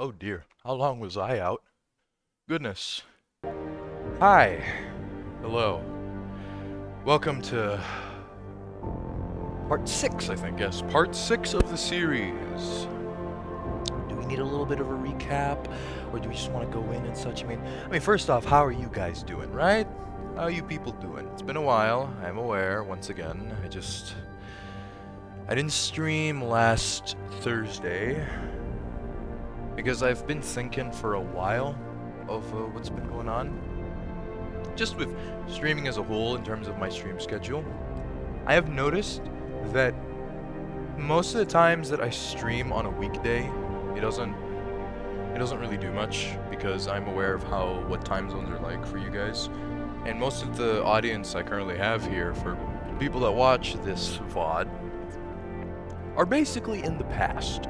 Oh dear, how long was I out? Goodness. Hi. Hello. Welcome to part 6, I think. Yes, part 6 of the series. Do we need a little bit of a recap? Or do we just want to go in and such? I mean, first off, how are you guys doing, right? How are you people doing? It's been a while, I'm aware, once again. I didn't stream last Thursday because I've been thinking for a while of what's been going on. Just with streaming as a whole in terms of my stream schedule. I have noticed that most of the times that I stream on a weekday, it doesn't it doesn't really do much because I'm aware of what time zones are like for you guys. And most of the audience I currently have here for people that watch this VOD are basically in the past.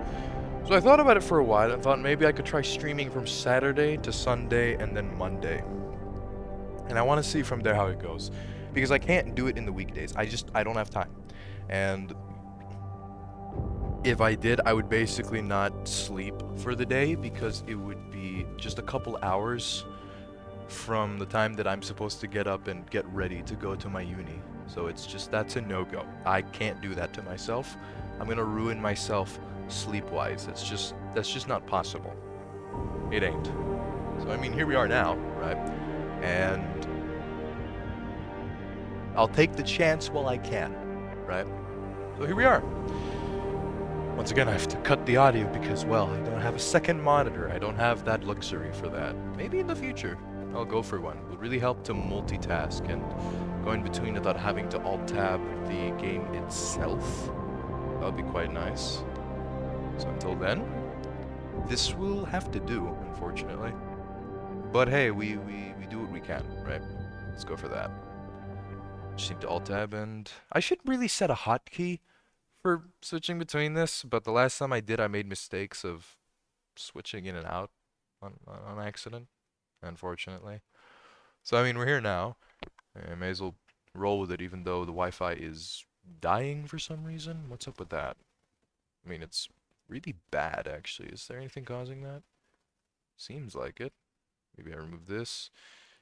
So I thought about it for a while and thought maybe I could try streaming from Saturday to Sunday and then Monday. And I want to see from there how it goes. Because I can't do it in the weekdays. I don't have time. And if I did, I would basically not sleep for the day because it would be just a couple hours from the time that I'm supposed to get up and get ready to go to my uni. So that's a no-go. I can't do that to myself. I'm gonna ruin myself sleep-wise. That's just not possible. It ain't. So I mean, here we are now, right? And I'll take the chance while I can, right? So here we are. Once again, I have to cut the audio because, well, I don't have a second monitor. I don't have that luxury for that. Maybe in the future, I'll go for one. It would really help to multitask and go in between without having to alt-tab the game itself. That would be quite nice. So until then, this will have to do, unfortunately. But hey, we do what we can, right? Let's go for that. Just need to alt-tab, and I should really set a hotkey for switching between this, but the last time I did, I made mistakes of switching in and out on accident, unfortunately. So, I mean, we're here now. I may as well roll with it, even though the Wi-Fi is dying for some reason. What's up with that? I mean, it's really bad, actually. Is there anything causing that? Seems like it. Maybe I remove this.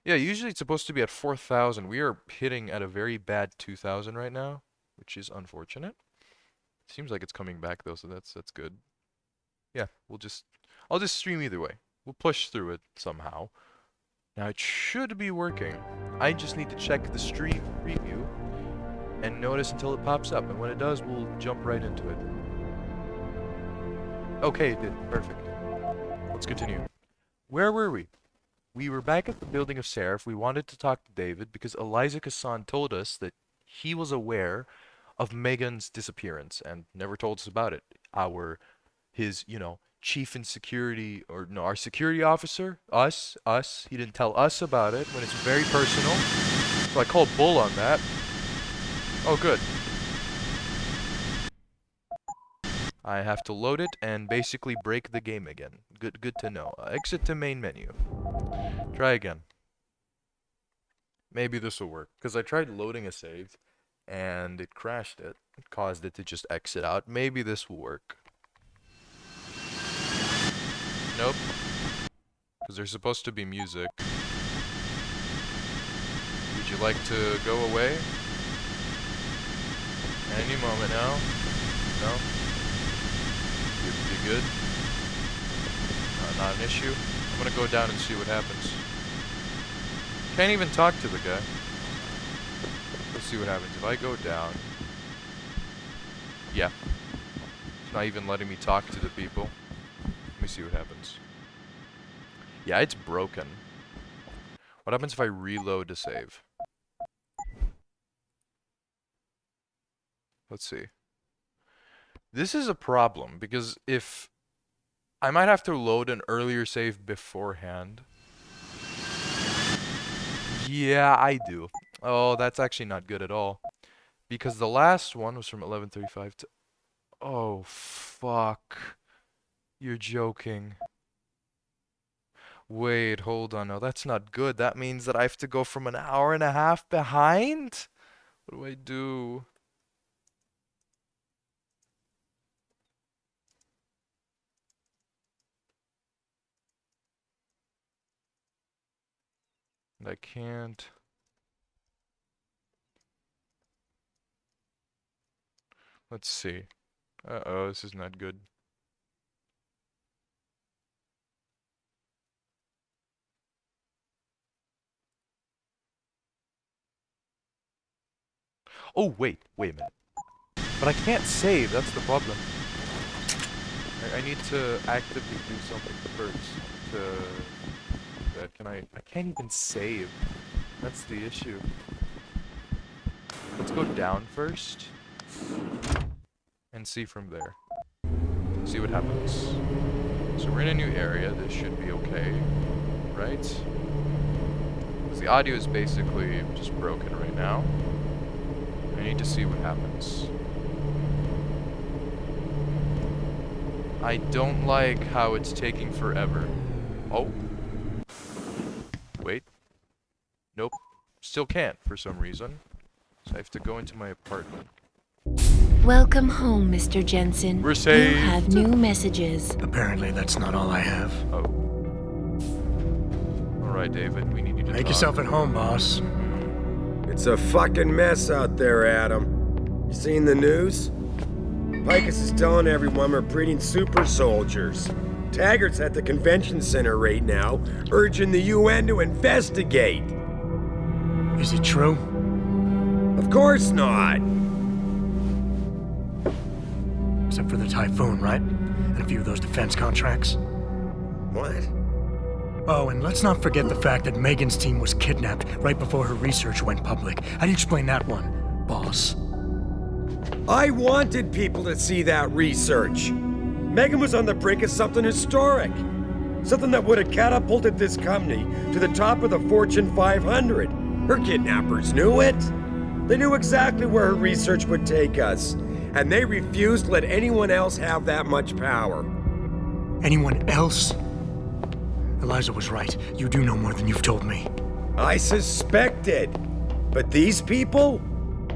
Yeah, usually it's supposed to be at 4,000. We are hitting at a very bad 2,000 right now, which is unfortunate. Seems like it's coming back though, so that's good. Yeah, I'll just stream either way. We'll push through it somehow. Now it should be working. I just need to check the stream preview and notice until it pops up, and when it does, we'll jump right into it. Okay, it did. Perfect. Let's continue. Where were we? We were back at the building of Sarif. We wanted to talk to David because Eliza Kassan told us that he was aware of Megan's disappearance and never told us about it. His, chief in security, or no, our security officer, us, he didn't tell us about it when it's very personal. So I called bull on that. Oh, good. I have to load it and basically break the game again. Good to know. Exit to main menu. Try again. Maybe this will work. Because I tried loading a save and it crashed it. It caused it to just exit out. Maybe this will work. Nope. Because there's supposed to be music. Would you like to go away? Any moment now? No? You good? Not an issue? I'm gonna go down and see what happens. Can't even talk to the guy. Let's see what happens. If I go down... Yeah. It's not even letting me talk to the people. Let me see what happens. Yeah, it's broken. What happens if I reload to save? Let's see. This is a problem, because if... I might have to load an earlier save beforehand. Yeah, I do. Oh, that's actually not good at all. Because the last one was from 11:35 to... Oh, fuck. You're joking. Wait, hold on. No, that's not good. That means that I have to go from an hour and a half behind? What do I do? I can't... Let's see. Uh-oh, this is not good. Oh, wait a minute. But I can't save, that's the problem. I need to actively do something first to... I can't even save. That's the issue. Let's go down first. And see from there. See what happens. So we're in a new area, this should be okay. Right? Because the audio is basically just broken right now. I need to see what happens. I don't like how it's taking forever. Oh. Wait. Nope. Still can't for some reason. So I have to go into my apartment. Welcome home, Mr. Jensen. We're saved. You have new messages. Apparently that's not all I have. Oh. Alright, David, we need you to Make talk. yourself at home, boss. It's a fucking mess out there, Adam. You seen the news? Picus is telling everyone we're breeding super soldiers. Taggart's at the convention center right now, urging the UN to investigate. Is it true? Of course not. Except for the Typhoon, right? And a few of those defense contracts. What? Oh, and let's not forget the fact that Megan's team was kidnapped right before her research went public. How do you explain that one, boss? I wanted people to see that research. Megan was on the brink of something historic. Something that would have catapulted this company to the top of the Fortune 500. Her kidnappers knew it. They knew exactly where her research would take us. And they refused to let anyone else have that much power. Anyone else? Eliza was right. You do know more than you've told me. I suspected. But these people?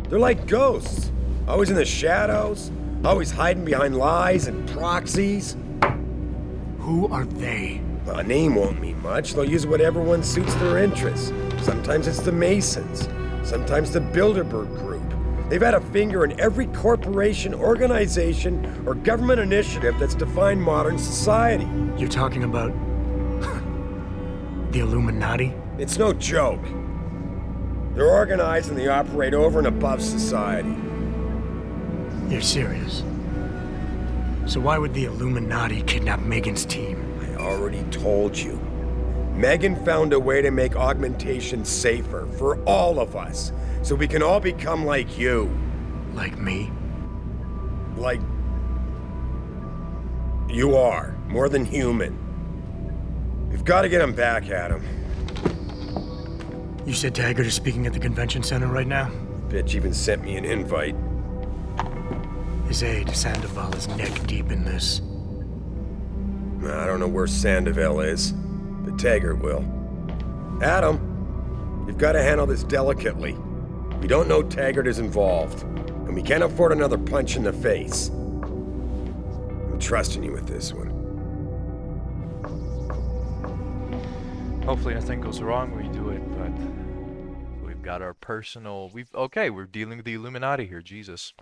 They're like ghosts. Always in the shadows. Always hiding behind lies and proxies. Who are they? Well, a name won't mean much. They'll use whatever one suits their interests. Sometimes it's the Masons. Sometimes the Bilderberg Group. They've had a finger in every corporation, organization, or government initiative that's defined modern society. You're talking about... the Illuminati? It's no joke. They're organized and they operate over and above society. You're serious? So why would the Illuminati kidnap Megan's team? I already told you. Megan found a way to make augmentation safer for all of us, so we can all become like you. Like me? Like... you are. More than human. We've got to get him back, Adam. You said Taggart is speaking at the convention center right now? Bitch even sent me an invite. His aide, Sandoval, is neck deep in this. I don't know where Sandoval is, but Taggart will. Adam, you've got to handle this delicately. We don't know Taggart is involved, and we can't afford another punch in the face. I'm trusting you with this one. Hopefully nothing goes wrong when we do it, but we've got our personal... Okay, we're dealing with the Illuminati here, Jesus.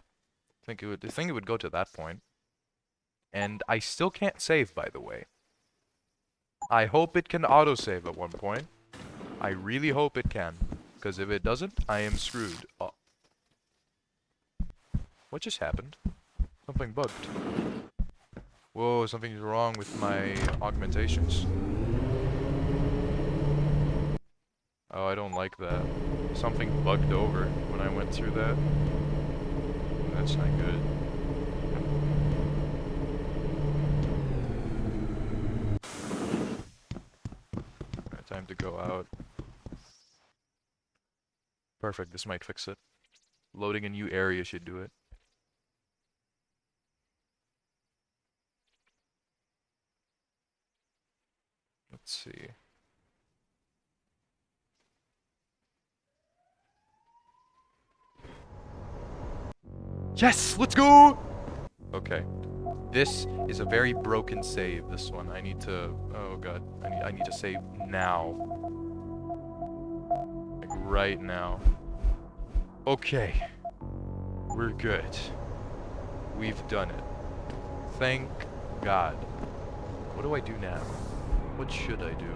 I think it would go to that point. And I still can't save, by the way. I hope it can autosave at one point. I really hope it can. Because if it doesn't, I am screwed. Oh. What just happened? Something bugged. Whoa, something's wrong with my augmentations. Oh, I don't like that. Something bugged over when I went through that. That's not good. Alright, time to go out. Perfect, this might fix it. Loading a new area should do it. Let's see. Yes, let's go! Okay. This is a very broken save, this one. I need to... oh god. I need to save now. right now. Okay. We're good. We've done it. Thank God. What do I do now? What should I do?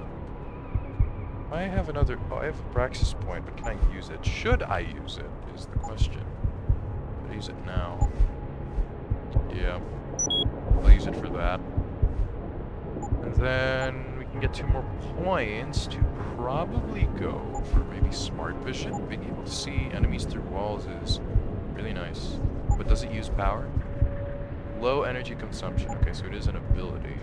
I have another... Oh, I have a praxis point, but can I use it? Should I use it, is the question. Should I use it now? Yeah. I'll use it for that. And then we can get 2 more points to probably go for maybe smart vision. Being able to see enemies through walls is really nice. But does it use power? Low energy consumption. Okay, so it is an ability.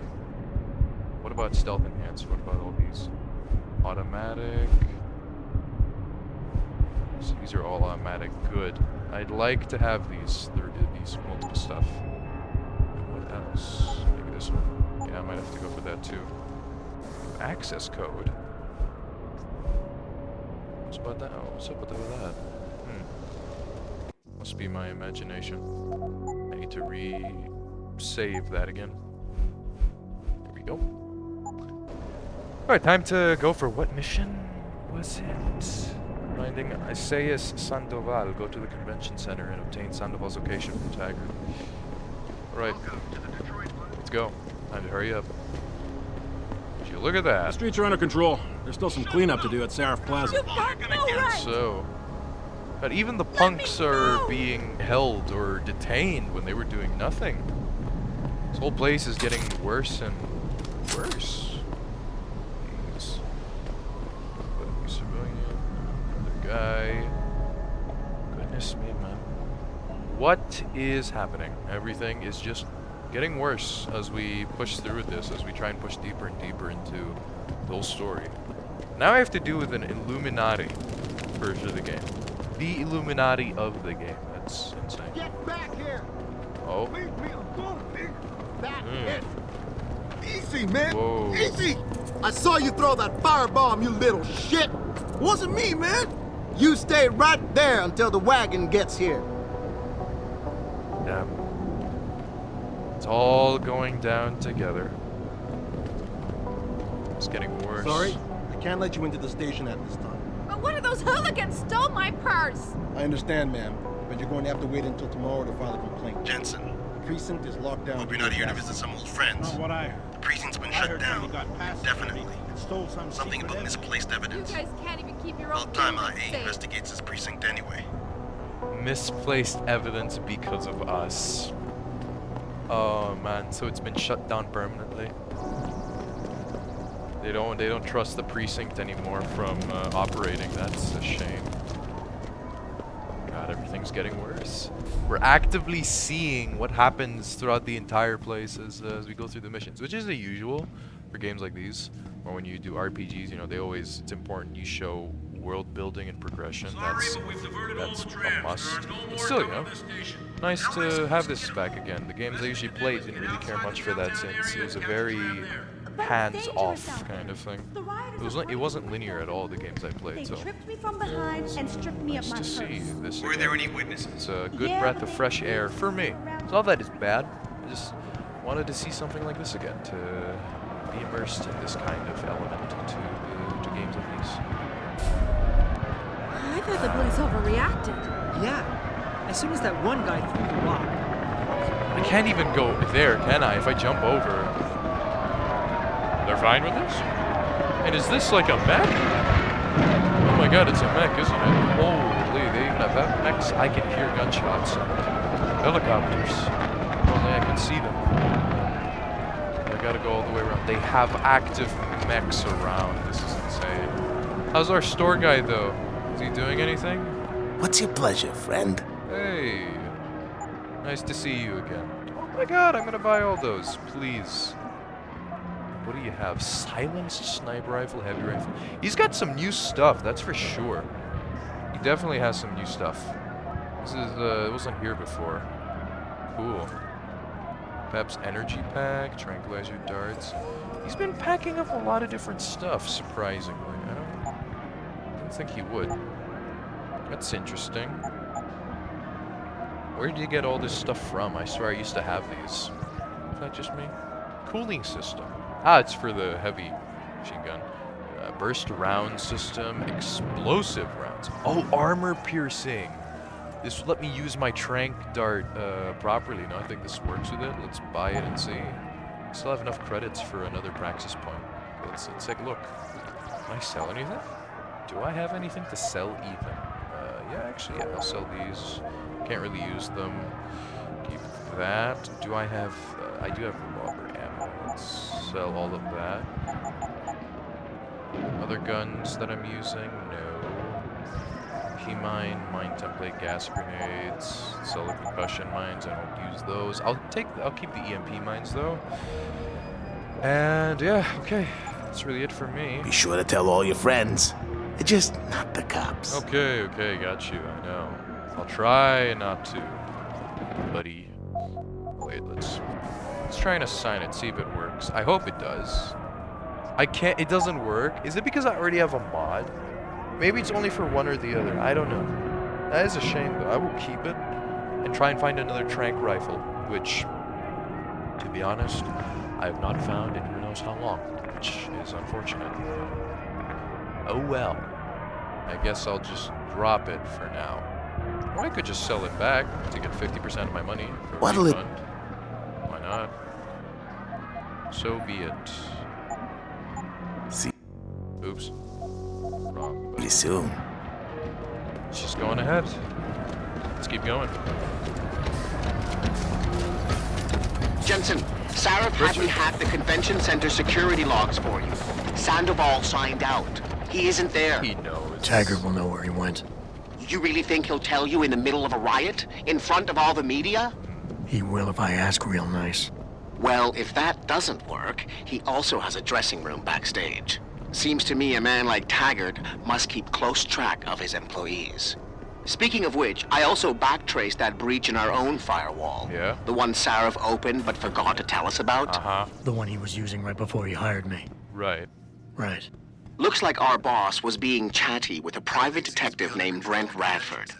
What about stealth enhanced? What about all these? Automatic. So these are all automatic. Good. I'd like to have these. These multiple stuff. And what else? Maybe this one. Yeah, I might have to go for that too. Access code. What's about that? Oh, what's up with that? Must be my imagination. I need to re-save that again. There we go. Alright, time to go for what mission was it? Finding Isaias Sandoval. Go to the convention center and obtain Sandoval's location from Taggart. Alright, let's go. Time to hurry up. Would you look at that? The streets are under control. There's still some cleanup to do at Sarif Plaza. So, but even the punks are being held or detained when they were doing nothing. This whole place is getting worse and worse. Jeez. But civilian, another guy. Goodness me, man. What is happening? Everything is just getting worse as we push through this, as we try and push deeper and deeper into the whole story. Now I have to do with an Illuminati version of the game. The Illuminati of the game. That's insane. Get back here! Oh. Leave me alone! That's it! Easy, man! Whoa. Easy! I saw you throw that firebomb, you little shit! Wasn't me, man! You stay right there until the wagon gets here. Yeah. It's all going down together. It's getting worse. Sorry, I can't let you into the station at this time. But one of those hooligans stole my purse! I understand, ma'am, but you're going to have to wait until tomorrow to file a complaint. Jensen, The precinct is locked down. hope you're not here to visit some old friends. Not what I heard. The precinct's been I shut heard down. you got past Definitely. and stole some Something secret about evidence. misplaced You evidence. guys can't even keep your Well, own time building IA safe. investigates this precinct anyway. Misplaced evidence because of us. Oh man, so it's been shut down permanently. They don't trust the precinct anymore from operating. That's a shame. God, everything's getting worse. We're actively seeing what happens throughout the entire place as we go through the missions, which is the usual for games like these, or when you do RPGs. You know, it's important you show world building and progression. That's a must. But still, you know, nice to have this back again. The games I usually played didn't really care much for that, since it was a very hands-off kind of thing. It wasn't linear at all, the games I played, They so tripped me from behind and stripped me of nice my to purse. see this Were again. there any witnesses? It's a good Yeah, breath but of they fresh did air for me. It's not that it's bad. I just wanted to see something like this again, to be immersed in this kind of element to games like these. I thought the police overreacted. Yeah. As soon as that one guy threw the rock. I can't even go there, can I? If I jump over. They're fine with this? And is this like a mech? Oh my god, it's a mech, isn't it? Holy, they even have mechs. I can hear gunshots and helicopters. If only I can see them. I gotta go all the way around. They have active mechs around. This is insane. How's our store guy though? Is he doing anything? What's your pleasure, friend? Hey. Nice to see you again. Oh my god, I'm gonna buy all those, please. What do you have? Silenced sniper rifle, heavy rifle. He's got some new stuff, that's for sure. He definitely has some new stuff. This is, it wasn't here before. Cool. Pep's energy pack, tranquilizer darts. He's been packing up a lot of different stuff, surprisingly. I didn't think he would. That's interesting. Where did you get all this stuff from? I swear I used to have these. Is that just me? Cooling system. Ah, it's for the heavy machine gun. Burst round system, explosive rounds. Oh, armor piercing. This would let me use my trank dart properly. No, I think this works with it. Let's buy it and see. Still have enough credits for another praxis point. Okay, let's take a look. Can I sell anything? Do I have anything to sell even? Yeah, actually, yeah, I'll sell these. Can't really use them. Keep that. Do I have... I do have revolver ammo. Let's sell all of that. Other guns that I'm using? No. P-mine, mine template, gas grenades, sell the concussion mines. I don't use those. I'll keep the EMP mines though. And yeah, okay. That's really it for me. Be sure to tell all your friends. Just not the cops. Okay, got you. I know. I'll try not to, buddy. Wait, let's try and assign it. See if it works. I hope it does. I can't. It doesn't work. Is it because I already have a mod? Maybe it's only for one or the other. I don't know. That is a shame, though. I will keep it and try and find another trank rifle, which, to be honest, I have not found in who knows how long, which is unfortunate. Oh well. I guess I'll just drop it for now. Or I could just sell it back to get 50% of my money for a refund. Why not? So be it. See. Oops. Wrong. See you soon. She's going ahead. Let's keep going. Jensen, Sarif had me hack the convention center security logs for you. Sandoval signed out. He isn't there. He knows. Taggart will know where he went. You really think he'll tell you in the middle of a riot? In front of all the media? He will if I ask real nice. Well, if that doesn't work, he also has a dressing room backstage. Seems to me a man like Taggart must keep close track of his employees. Speaking of which, I also backtraced that breach in our own firewall. Yeah? The one Sarif opened but forgot to tell us about. Uh-huh. The one he was using right before he hired me. Right. Right. Looks like our boss was being chatty with a private detective named Brent Radford.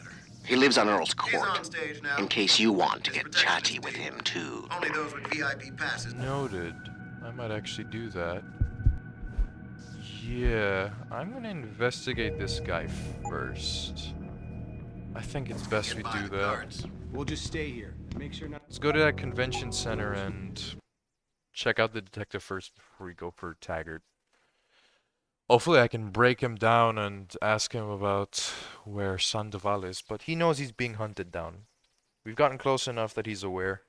He lives on Earl's Court, in case you want to get chatty with him, too. Only those with VIP passes. Noted. I might actually do that. Yeah, I'm gonna investigate this guy first. I think it's best we do that. We'll just stay here. Make sure not. Let's go to that convention center and check out the detective first before we go for Taggart. Hopefully I can break him down and ask him about where Sandoval is, but he knows he's being hunted down. We've gotten close enough that he's aware.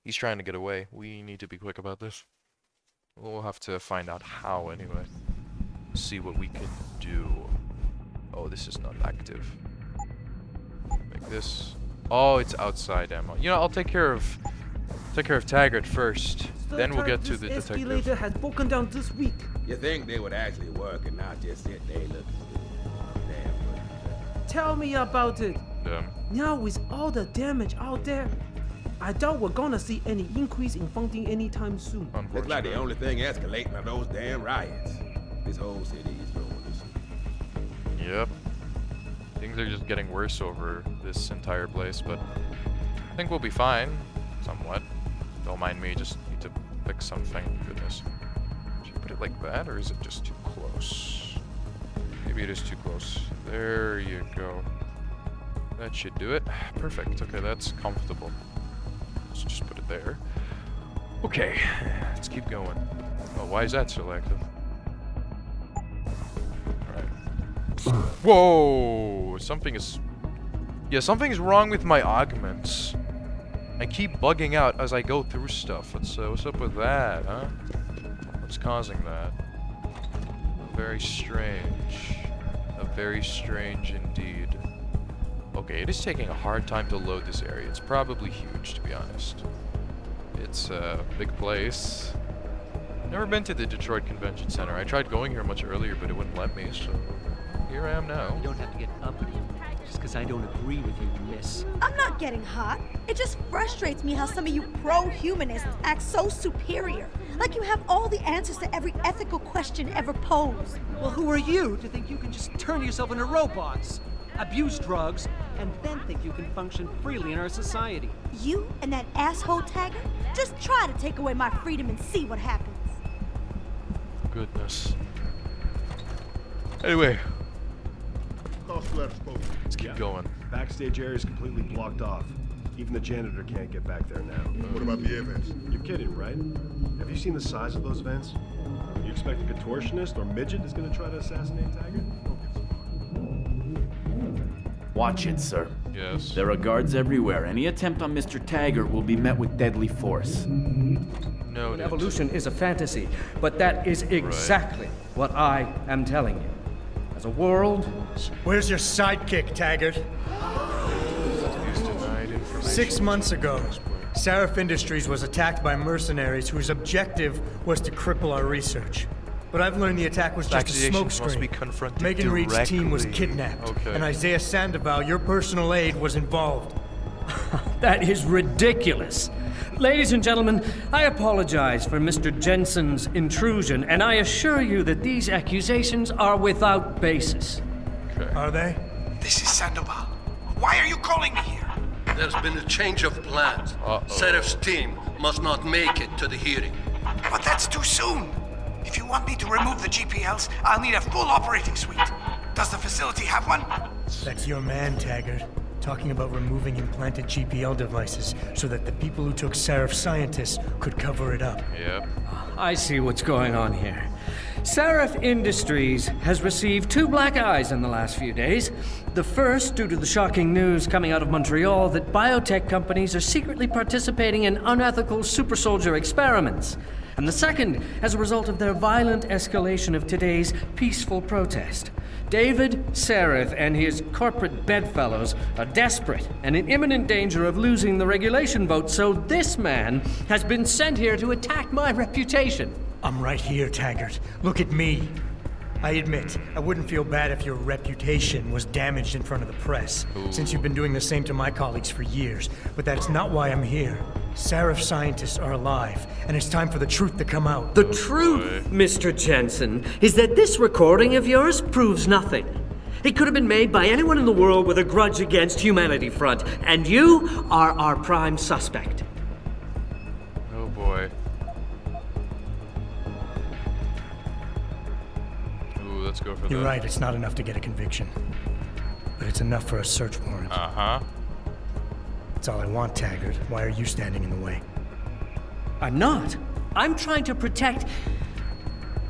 He's trying to get away. We need to be quick about this. We'll have to find out how anyway. See what we can do. Oh, this is not active. Like this. Oh, it's outside ammo. You know, I'll take care of Taggart first. Then we'll get to the detective. This escalator has broken down this week. You think they would actually work and not just sit there looking damn. Tell me about it. Yeah. Now with all the damage out there, I doubt we're gonna see any increase in funding anytime soon. Looks like the only thing escalating are those damn riots. This whole city is going to Yep. Things are just getting worse over this entire place, but I think we'll be fine. Somewhat. Don't mind me, just need to fix something. Goodness. Should I put it like that, or is it just too close? Maybe it is too close. There you go. That should do it. Perfect. Okay, that's comfortable. Let's just put it there. Okay, let's keep going. Oh, why is that selected? Alright. Whoa! Something is wrong with my augments. I keep bugging out as I go through stuff. What's up with that, huh? What's causing that? Very strange. Very strange indeed. Okay, it is taking a hard time to load this area. It's probably huge, to be honest. It's a big place. Never been to the Detroit Convention Center. I tried going here much earlier, but it wouldn't let me, so here I am now. You don't have to get uppity just because I don't agree with you, miss. I'm not getting hot. It just frustrates me how some of you pro-humanists act so superior. Like you have all the answers to every ethical question ever posed. Well, who are you to think you can just turn yourself into robots, abuse drugs, and then think you can function freely in our society? You and that asshole Taggart, just try to take away my freedom and see what happens. Goodness. Anyway, Let's let's keep going. Backstage area is completely blocked off. Even the janitor can't get back there now. What about the air vents? You're kidding, right? Have you seen the size of those vents? You expect a contortionist or midget is going to try to assassinate Taggart? Watch it, sir. Yes. There are guards everywhere. Any attempt on Mr. Taggart will be met with deadly force. No. Evolution is a fantasy, but that is exactly what I am telling you. As a world... Where's your sidekick, Taggart? 6 months ago, Sarif Industries was attacked by mercenaries whose objective was to cripple our research. But I've learned the attack was just a smokescreen. Megan Reed's team was kidnapped, and Isaias Sandoval, your personal aide, was involved. That is ridiculous. Ladies and gentlemen, I apologize for Mr. Jensen's intrusion, and I assure you that these accusations are without basis. Are they? This is Sandoval. Why are you calling me here? There's been a change of plans. Sarif's team must not make it to the hearing. But that's too soon. If you want me to remove the GPLs, I'll need a full operating suite. Does the facility have one? That's your man, Taggart. Talking about removing implanted GPL devices so that the people who took Sarif scientists could cover it up. Yep. I see what's going on here. Sarif Industries has received 2 black eyes in the last few days. The first, due to the shocking news coming out of Montreal that biotech companies are secretly participating in unethical super soldier experiments. And the second, as a result of their violent escalation of today's peaceful protest. David Sarif and his corporate bedfellows are desperate and in imminent danger of losing the regulation vote, so this man has been sent here to attack my reputation. I'm right here, Taggart. Look at me. I admit, I wouldn't feel bad if your reputation was damaged in front of the press, since you've been doing the same to my colleagues for years. But that's not why I'm here. Sarif scientists are alive, and it's time for the truth to come out. The truth, Mr. Jensen, is that this recording of yours proves nothing. It could have been made by anyone in the world with a grudge against Humanity Front, and you are our prime suspect. Oh boy. Ooh, let's go for that. You're right, it's not enough to get a conviction. But it's enough for a search warrant. Uh-huh. That's all I want, Taggart. Why are you standing in the way? I'm not. I'm trying to protect...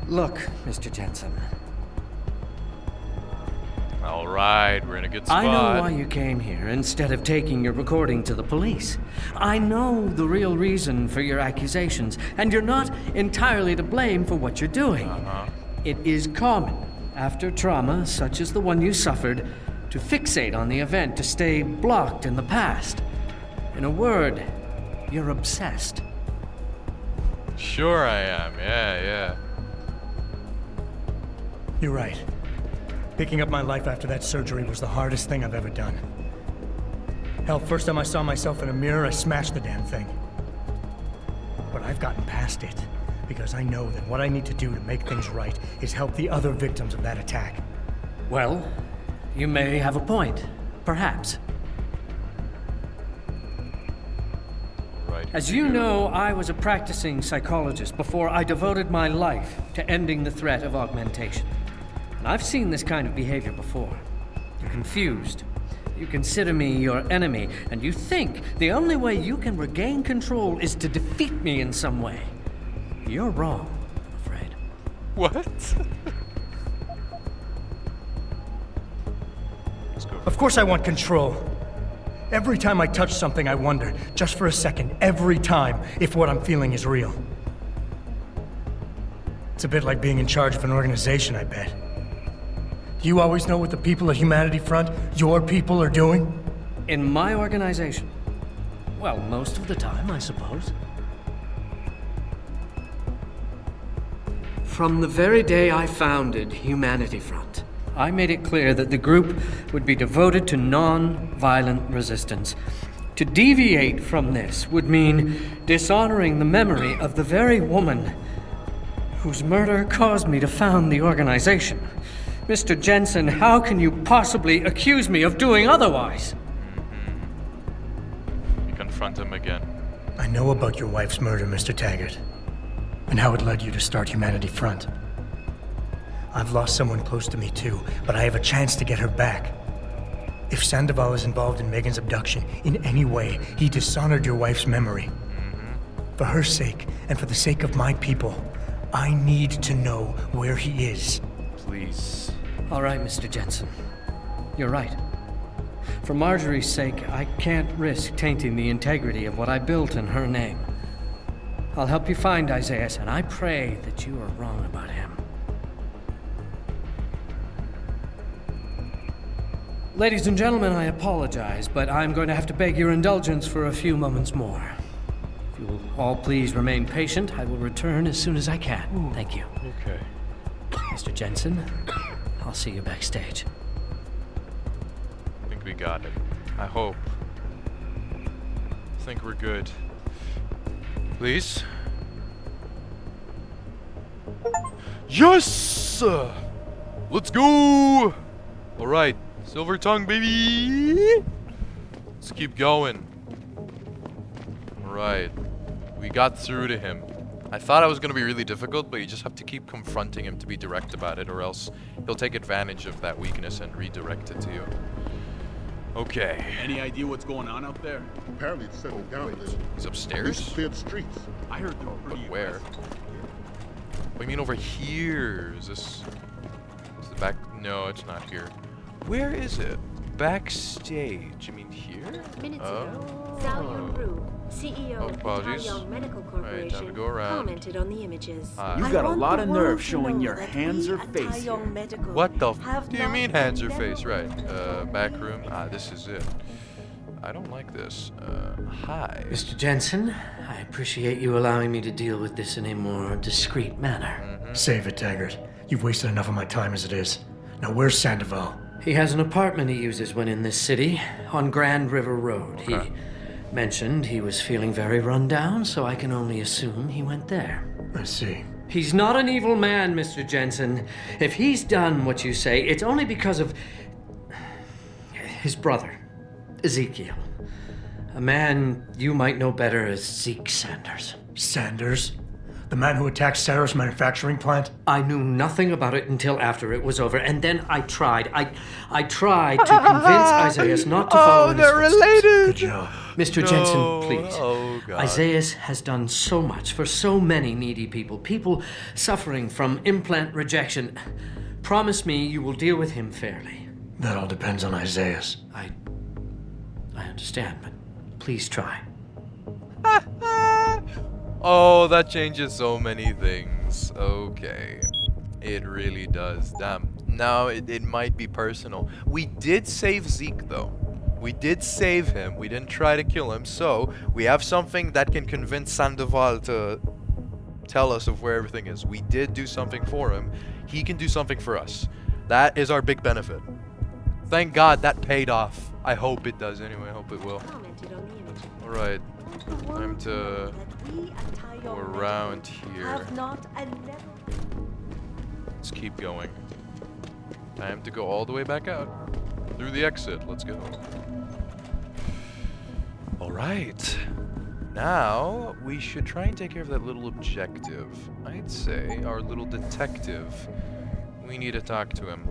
Look, Mr. Jensen. All right, we're in a good spot. I know why you came here instead of taking your recording to the police. I know the real reason for your accusations, and you're not entirely to blame for what you're doing. It is common, after trauma such as the one you suffered, to fixate on the event, to stay blocked in the past. In a word, you're obsessed. Sure I am, yeah. You're right. Picking up my life after that surgery was the hardest thing I've ever done. Hell, first time I saw myself in a mirror, I smashed the damn thing. But I've gotten past it, because I know that what I need to do to make things right is help the other victims of that attack. Well, you may have a point, perhaps. As you know, I was a practicing psychologist before I devoted my life to ending the threat of augmentation. And I've seen this kind of behavior before. You're confused. You consider me your enemy, and you think the only way you can regain control is to defeat me in some way. You're wrong, I'm afraid. What? Of course I want control. Every time I touch something, I wonder, just for a second, every time, if what I'm feeling is real. It's a bit like being in charge of an organization, I bet. Do you always know what the people at Humanity Front, your people, are doing? In my organization? Well, most of the time, I suppose. From the very day I founded Humanity Front, I made it clear that the group would be devoted to non-violent resistance. To deviate from this would mean dishonoring the memory of the very woman whose murder caused me to found the organization. Mr. Jensen, how can you possibly accuse me of doing otherwise? You confront him again. I know about your wife's murder, Mr. Taggart, and how it led you to start Humanity Front. I've lost someone close to me too, but I have a chance to get her back. If Sandoval is involved in Megan's abduction in any way, he dishonored your wife's memory. For her sake, and for the sake of my people, I need to know where he is. Please. All right, Mr. Jensen. You're right. For Marjorie's sake, I can't risk tainting the integrity of what I built in her name. I'll help you find Isaias, and I pray that you are wrong about him. Ladies and gentlemen, I apologize, but I'm going to have to beg your indulgence for a few moments more. If you will all please remain patient, I will return as soon as I can. Ooh, thank you. Okay. Mr. Jensen, I'll see you backstage. I think we got it. I hope. I think we're good. Please? Yes! Let's go! Alright. Silver tongue, baby! Let's keep going. Alright. We got through to him. I thought it was going to be really difficult, but you just have to keep confronting him to be direct about it, or else he'll take advantage of that weakness and redirect it to you. Okay. Any idea what's going on out there? Apparently it's settling down a little. He's upstairs? Police cleared streets. I heard they were pretty But where? What do you mean over here? Is this... Is the back... No, it's not here. Where is it? Backstage. You mean here? Minutes ago, Zhao Yunru, CEO Oh, of apologies. Taiyong Medical Right, time to Corporation, go around. commented on the images. You've got a lot of nerve showing your hands or face here. What the f do you mean hands or face? Right. Back room. Ah, this is it. I don't like this. Hi. Mr. Jensen, I appreciate you allowing me to deal with this in a more discreet manner. Save it, Taggart. You've wasted enough of my time as it is. Now, where's Sandoval? He has an apartment he uses when in this city, on Grand River Road. Okay. He mentioned he was feeling very run down, so I can only assume he went there. I see. He's not an evil man, Mr. Jensen. If he's done what you say, it's only because of his brother, Ezekiel. A man you might know better as Zeke Sanders. Sanders? The man who attacked Sarah's manufacturing plant? I knew nothing about it until after it was over, and then I tried. I tried to convince Isaias not to follow in his footsteps. related! Good job. Mr. No. Jensen, please. Oh, God. Isaias has done so much for so many needy people. People suffering from implant rejection. Promise me you will deal with him fairly. That all depends on Isaias. I understand, but please try. Oh, that changes so many things. Okay. It really does. Damn. Now, it might be personal. We did save Zeke, though. We did save him. We didn't try to kill him. So, we have something that can convince Sandoval to tell us of where everything is. We did do something for him. He can do something for us. That is our big benefit. Thank God that paid off. I hope it does anyway. I hope it will. Alright. Time to go around here. Let's keep going. Time to go all the way back out. Through the exit. Let's go. Alright. Now, we should try and take care of that little objective. I'd say our little detective. We need to talk to him.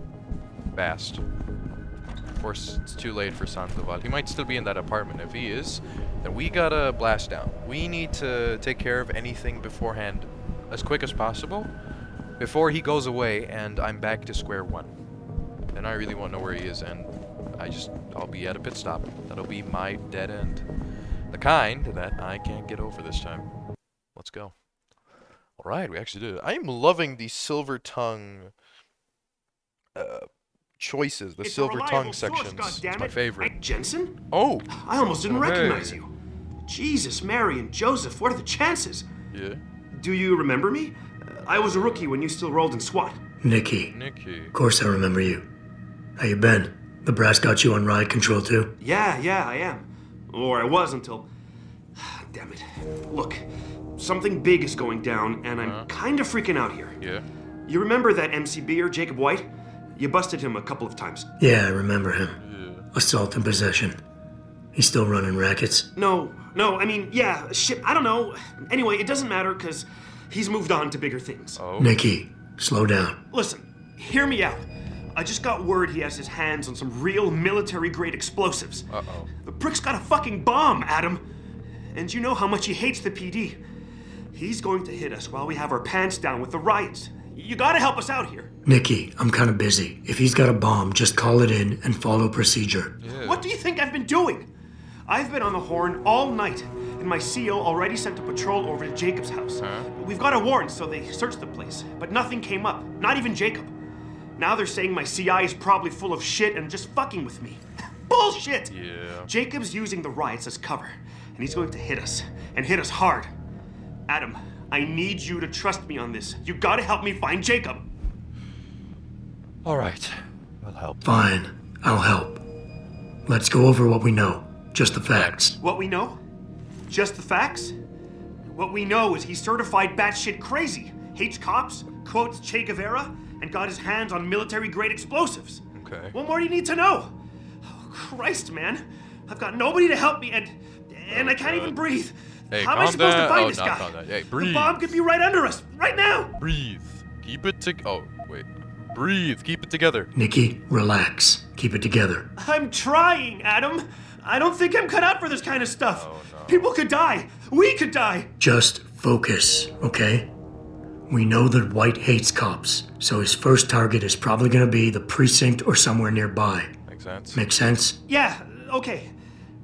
Fast. Of course, it's too late for Sandoval. He might still be in that apartment. If he is, then we gotta blast down. We need to take care of anything beforehand as quick as possible before he goes away and I'm back to square one. And I really want to know where he is, and I'll be at a pit stop. That'll be my dead end. The kind that I can't get over this time. Let's go. Alright, we actually did it. I am loving the silver tongue choices, the silver tongue sections. It's my favorite. Jensen? Oh! I almost didn't Okay. recognize you. Jesus, Mary and Joseph, what are the chances? Yeah. Do you remember me? I was a rookie when you still rolled in SWAT. Nicky. Nicky. Of course I remember you. How you been? The brass got you on ride control too? Yeah, I am. Or I was until... Damn it. Look, something big is going down, and I'm kind of freaking out here. Yeah. You remember that MCBer, Jacob White? You busted him a couple of times. Yeah, I remember him. Assault and possession. He's still running rackets? No, I mean, yeah, shit, I don't know. Anyway, it doesn't matter, because he's moved on to bigger things. Oh. Nicky, slow down. Listen, Hear me out. I just got word he has his hands on some real military-grade explosives. Uh-oh. The prick's got a fucking bomb, Adam. And you know how much he hates the PD. He's going to hit us while we have our pants down with the riots. You gotta help us out here. Nikki, I'm kind of busy. If he's got a bomb, just call it in and follow procedure. Yeah. What do you think I've been doing? I've been on the horn all night, and my CO already sent a patrol over to Jacob's house. Huh? We've got a warrant, so they searched the place, but nothing came up, not even Jacob. Now they're saying my CI is probably full of shit and just fucking with me. Bullshit! Yeah. Jacob's using the riots as cover, and he's going to hit us, and hit us hard. Adam, I need you to trust me on this. You gotta help me find Jacob. All right. I'll help. Fine, I'll help. Let's go over what we know. Just the facts. What we know? Just the facts? What we know is he's certified batshit crazy, hates cops, quotes Che Guevara, and got his hands on military-grade explosives. Okay. What more do you need to know? Oh, Christ, man. I've got nobody to help me, and I can't even breathe. Hey, How am I calm supposed down. to find Oh, this not guy? calm down. Hey, The breathe. bomb could be right under us, right now. Breathe. Keep it Oh, wait. Breathe. Keep it together. Nikki, relax. Keep it together. I'm trying, Adam. I don't think I'm cut out for this kind of stuff. Oh, no. People could die. We could die. Just focus, okay? We know that White hates cops, so his first target is probably gonna be the precinct or somewhere nearby. Makes sense. Make sense? Yeah, okay.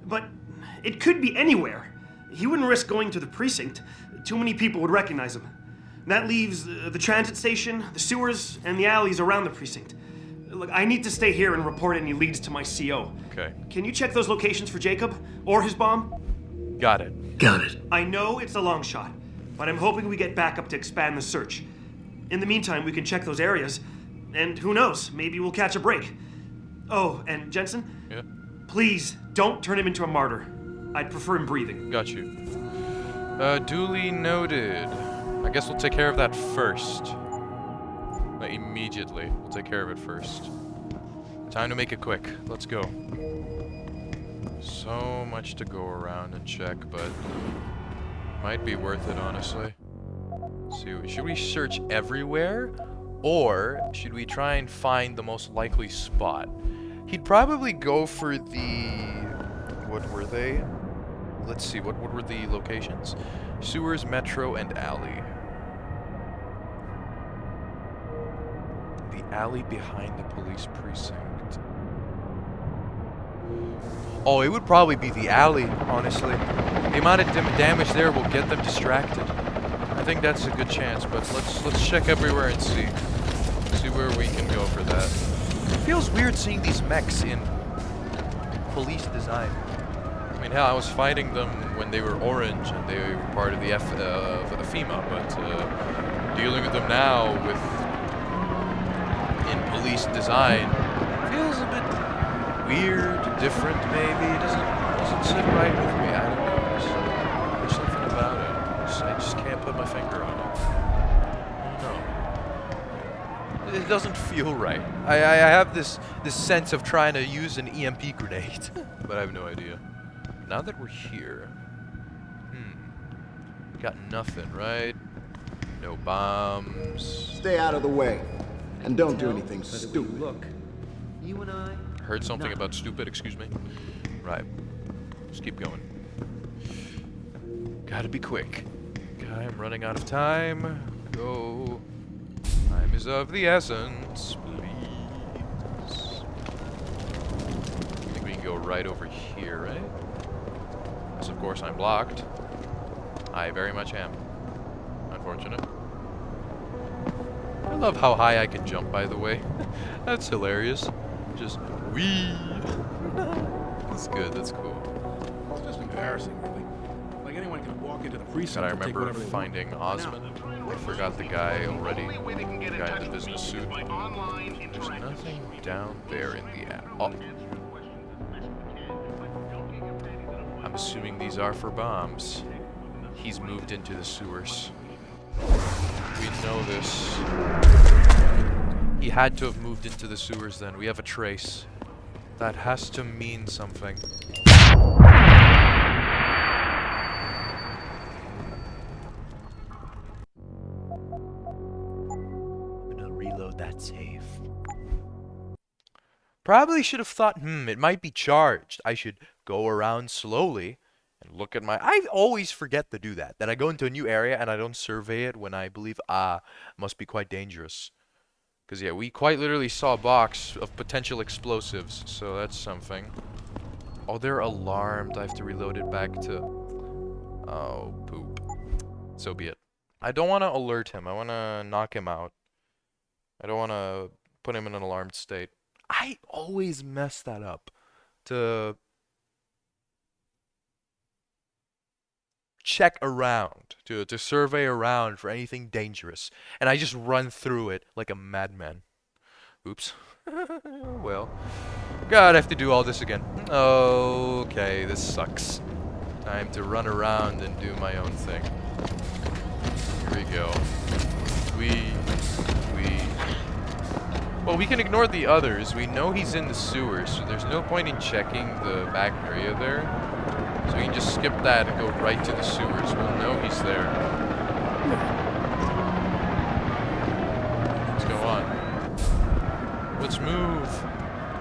But it could be anywhere. He wouldn't risk going to the precinct. Too many people would recognize him. That leaves the transit station, the sewers, and the alleys around the precinct. Look, I need to stay here and report any leads to my CO. Okay. Can you check those locations for Jacob? Or his bomb? Got it. Got it. I know it's a long shot, but I'm hoping we get backup to expand the search. In the meantime, we can check those areas, and who knows, maybe we'll catch a break. Oh, and Jensen? Yeah. Please, don't turn him into a martyr. I'd prefer him breathing. Got you. Duly noted. I guess we'll take care of that first. Immediately. We'll take care of it first. Time to make it quick. Let's go. So much to go around and check, but might be worth it, honestly. Let's see, should we search everywhere? Or should we try and find the most likely spot? He'd probably go for the... What were they? Let's see, what were the locations? Sewers, Metro, and Alley. The alley behind the police precinct. Oh, it would probably be the alley, honestly. The amount of damage there will get them distracted. I think that's a good chance, but let's check everywhere and see. See where we can go for that. It feels weird seeing these mechs in police design. I mean, hell, I was fighting them when they were orange and they were part of the FEMA, but dealing with them now in police design feels a bit weird, different maybe. It doesn't sit right with me. I don't know. There's something about it. I just can't put my finger on it. I don't know. It doesn't feel right. I have this sense of trying to use an EMP grenade, but I have no idea. Now that we're here, got nothing, right? No bombs. Stay out of the way, and don't do anything stupid. Look, you and I. Heard something about stupid, excuse me. Right. Just keep going. Gotta be quick. I'm running out of time. Go. Time is of the essence, please. I think we can go right over here, right? Unless, of course, I'm blocked. I very much am. Unfortunate. I love how high I can jump, by the way. That's hilarious. Just wee. That's good. That's cool. It's just embarrassing, really. Like anyone can walk into the precinct. God, I and take remember whatever they finding want. Osmond. I forgot the guy already. The guy in the business suit. There's nothing down there in the app. Oh. I'm assuming these are for bombs. He's moved into the sewers. We know this. He had to have moved into the sewers then. We have a trace. That has to mean something. reload that save. Probably should have thought, it might be charged. I should go around slowly and look at my... I always forget to do that. That I go into a new area and I don't survey it when I believe, must be quite dangerous. Because, yeah, we quite literally saw a box of potential explosives. So that's something. Oh, they're alarmed. I have to reload it back to... Oh, poop. So be it. I don't want to alert him. I want to knock him out. I don't want to put him in an alarmed state. I always mess that up. To check around. To survey around for anything dangerous. And I just run through it like a madman. Oops. Well. God, I have to do all this again. Okay, this sucks. Time to run around and do my own thing. Here we go. Well, we can ignore the others. We know he's in the sewers, so there's no point in checking the back area there. So we can just skip that and go right to the sewers. We'll know he's there. Let's go on. Let's move.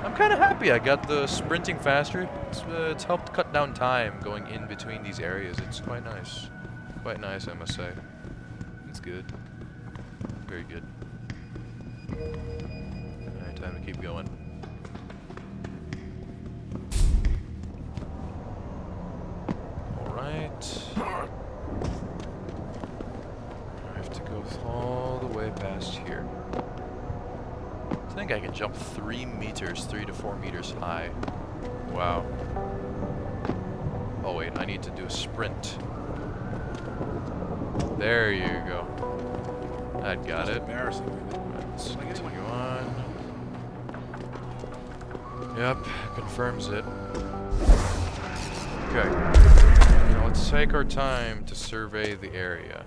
I'm kind of happy I got the sprinting faster. It's helped cut down time going in between these areas. It's quite nice. Quite nice, I must say. It's good. Very good. Alright, time to keep going. Alright. I have to go all the way past here. I think I can jump 3 meters, 3 to 4 meters high. Wow. Oh wait, I need to do a sprint. There you go. I got it. Let's continue on. Yep, confirms it. Okay. Now let's take our time to survey the area.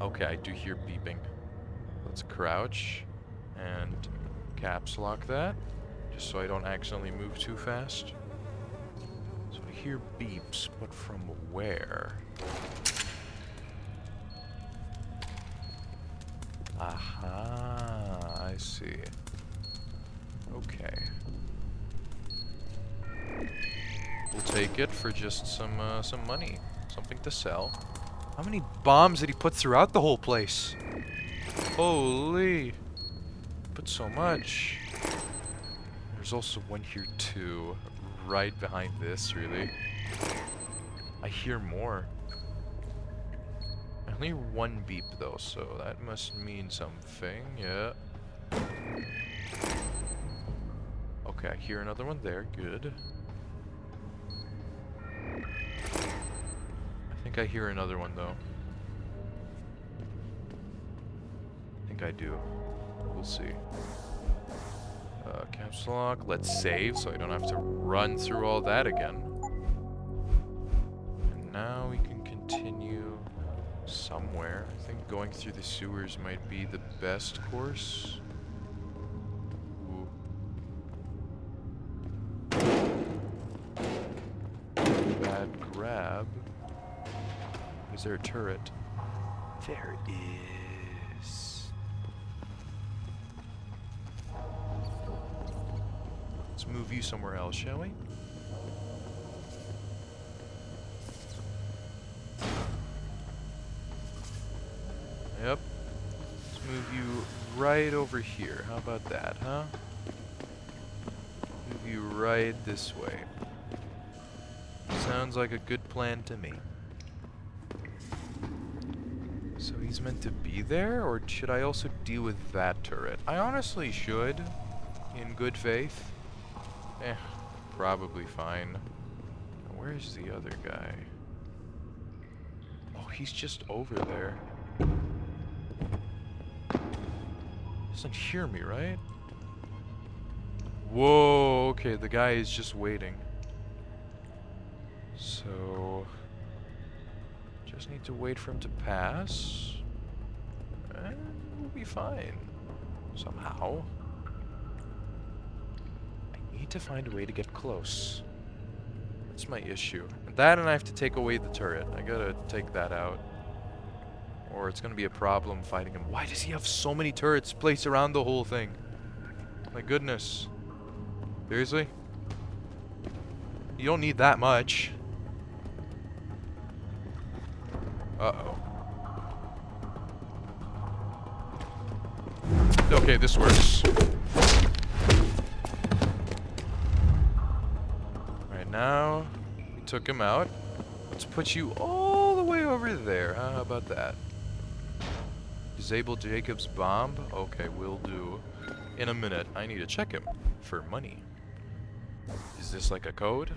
Okay, I do hear beeping. Let's crouch and caps lock that, just so I don't accidentally move too fast. So I hear beeps, but from where? Aha, I see. Okay. We'll take it for just some money, something to sell. How many bombs did he put throughout the whole place? Holy! Put so much. There's also one here too, right behind this, really. I hear more. Only one beep though, so that must mean something, yeah. Okay, I hear another one there, good. I think I hear another one though. I think I do. We'll see. Caps lock, let's save so I don't have to run through all that again. And now we can continue somewhere. I think going through the sewers might be the best course. Ooh. Bad grab. Is there a turret? There is. Let's move you somewhere else, shall we? Yep. Let's move you right over here. How about that, huh? Move you right this way. Sounds like a good plan to me. So he's meant to be there, or should I also deal with that turret? I honestly should, in good faith. Probably fine. Where's the other guy? Oh, he's just over there. Doesn't hear me, right? Whoa, okay, the guy is just waiting. So... just need to wait for him to pass. And we'll be fine. Somehow. I need to find a way to get close. That's my issue. That and I have to take away the turret. I gotta take that out. or it's gonna be a problem fighting him. Why does he have so many turrets placed around the whole thing? My goodness. Seriously? You don't need that much. Uh-oh. Okay, this works. Right now, we took him out. Let's put you all the way over there. How about that? Disable Jacob's bomb? Okay, will do. In a minute, I need to check him for money. Is this like a code?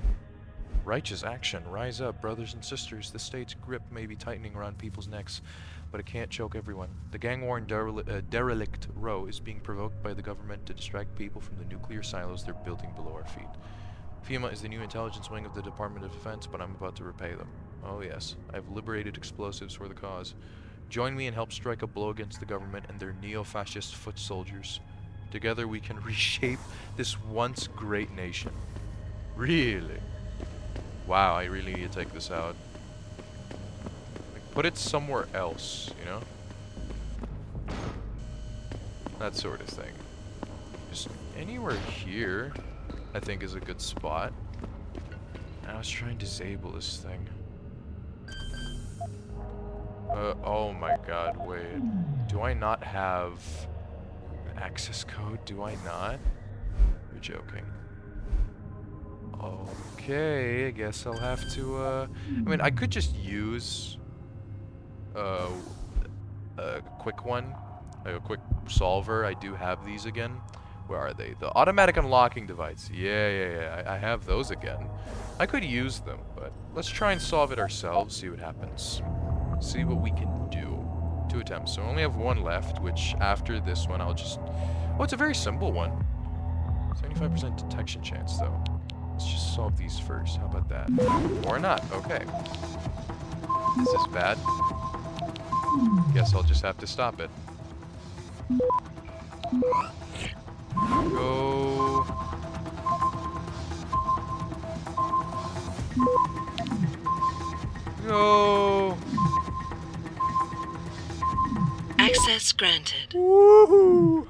Righteous action. Rise up, brothers and sisters. The state's grip may be tightening around people's necks, but it can't choke everyone. The gang-worn derelict row is being provoked by the government to distract people from the nuclear silos they're building below our feet. FEMA is the new intelligence wing of the Department of Defense, but I'm about to repay them. Oh yes, I've liberated explosives for the cause. Join me and help strike a blow against the government and their neo-fascist foot soldiers. Together we can reshape this once great nation. Really? Wow, I really need to take this out. Like, put it somewhere else, you know? That sort of thing. Just anywhere here, I think, is a good spot. I was trying to disable this thing. Oh my god, wait. Do I not have an access code? Do I not? You're joking. Okay, I guess I'll have to, I mean, I could just use a quick one, like a quick solver. I do have these again. Where are they? The automatic unlocking device. Yeah, I have those again. I could use them, but let's try and solve it ourselves, see what happens. See what we can do. 2 attempts. So I only have 1 left, which after this one I'll just... Oh, it's a very simple one. 75% detection chance, though. Let's just solve these first. How about that? Or not. Okay. This is bad. Guess I'll just have to stop it. Go. Go. Access granted. Woohoo!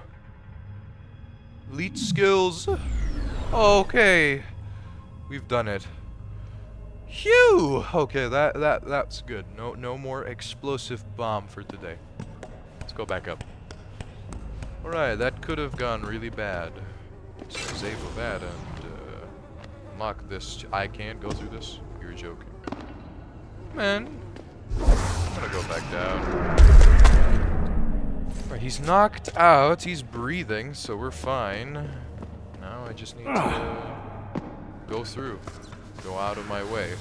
Elite skills. Okay. We've done it. Phew! Okay, that's good. No more explosive bomb for today. Let's go back up. Alright, that could have gone really bad. Let's disable that and unlock this. I can't go through this? You're joking. Man. I'm gonna go back down. Alright, he's knocked out. He's breathing, so we're fine. Now I just need to go through. Go out of my way.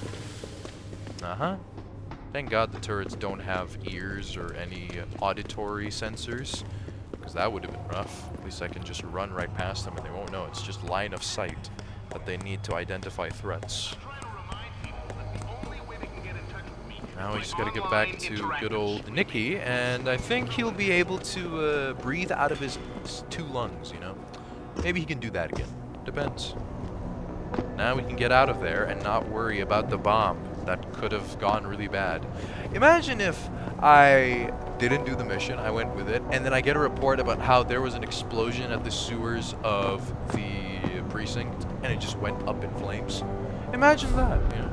Uh-huh. Thank God the turrets don't have ears or any auditory sensors. Because that would have been rough. At least I can just run right past them and they won't know. It's just line of sight that they need to identify threats. Now we just gotta get back to good old Nicky, and I think he'll be able to breathe out of his 2 lungs, you know? Maybe he can do that again. Depends. Now we can get out of there and not worry about the bomb. That could have gone really bad. Imagine if I didn't do the mission, I went with it, and then I get a report about how there was an explosion at the sewers of the precinct, and it just went up in flames. Imagine that, you know?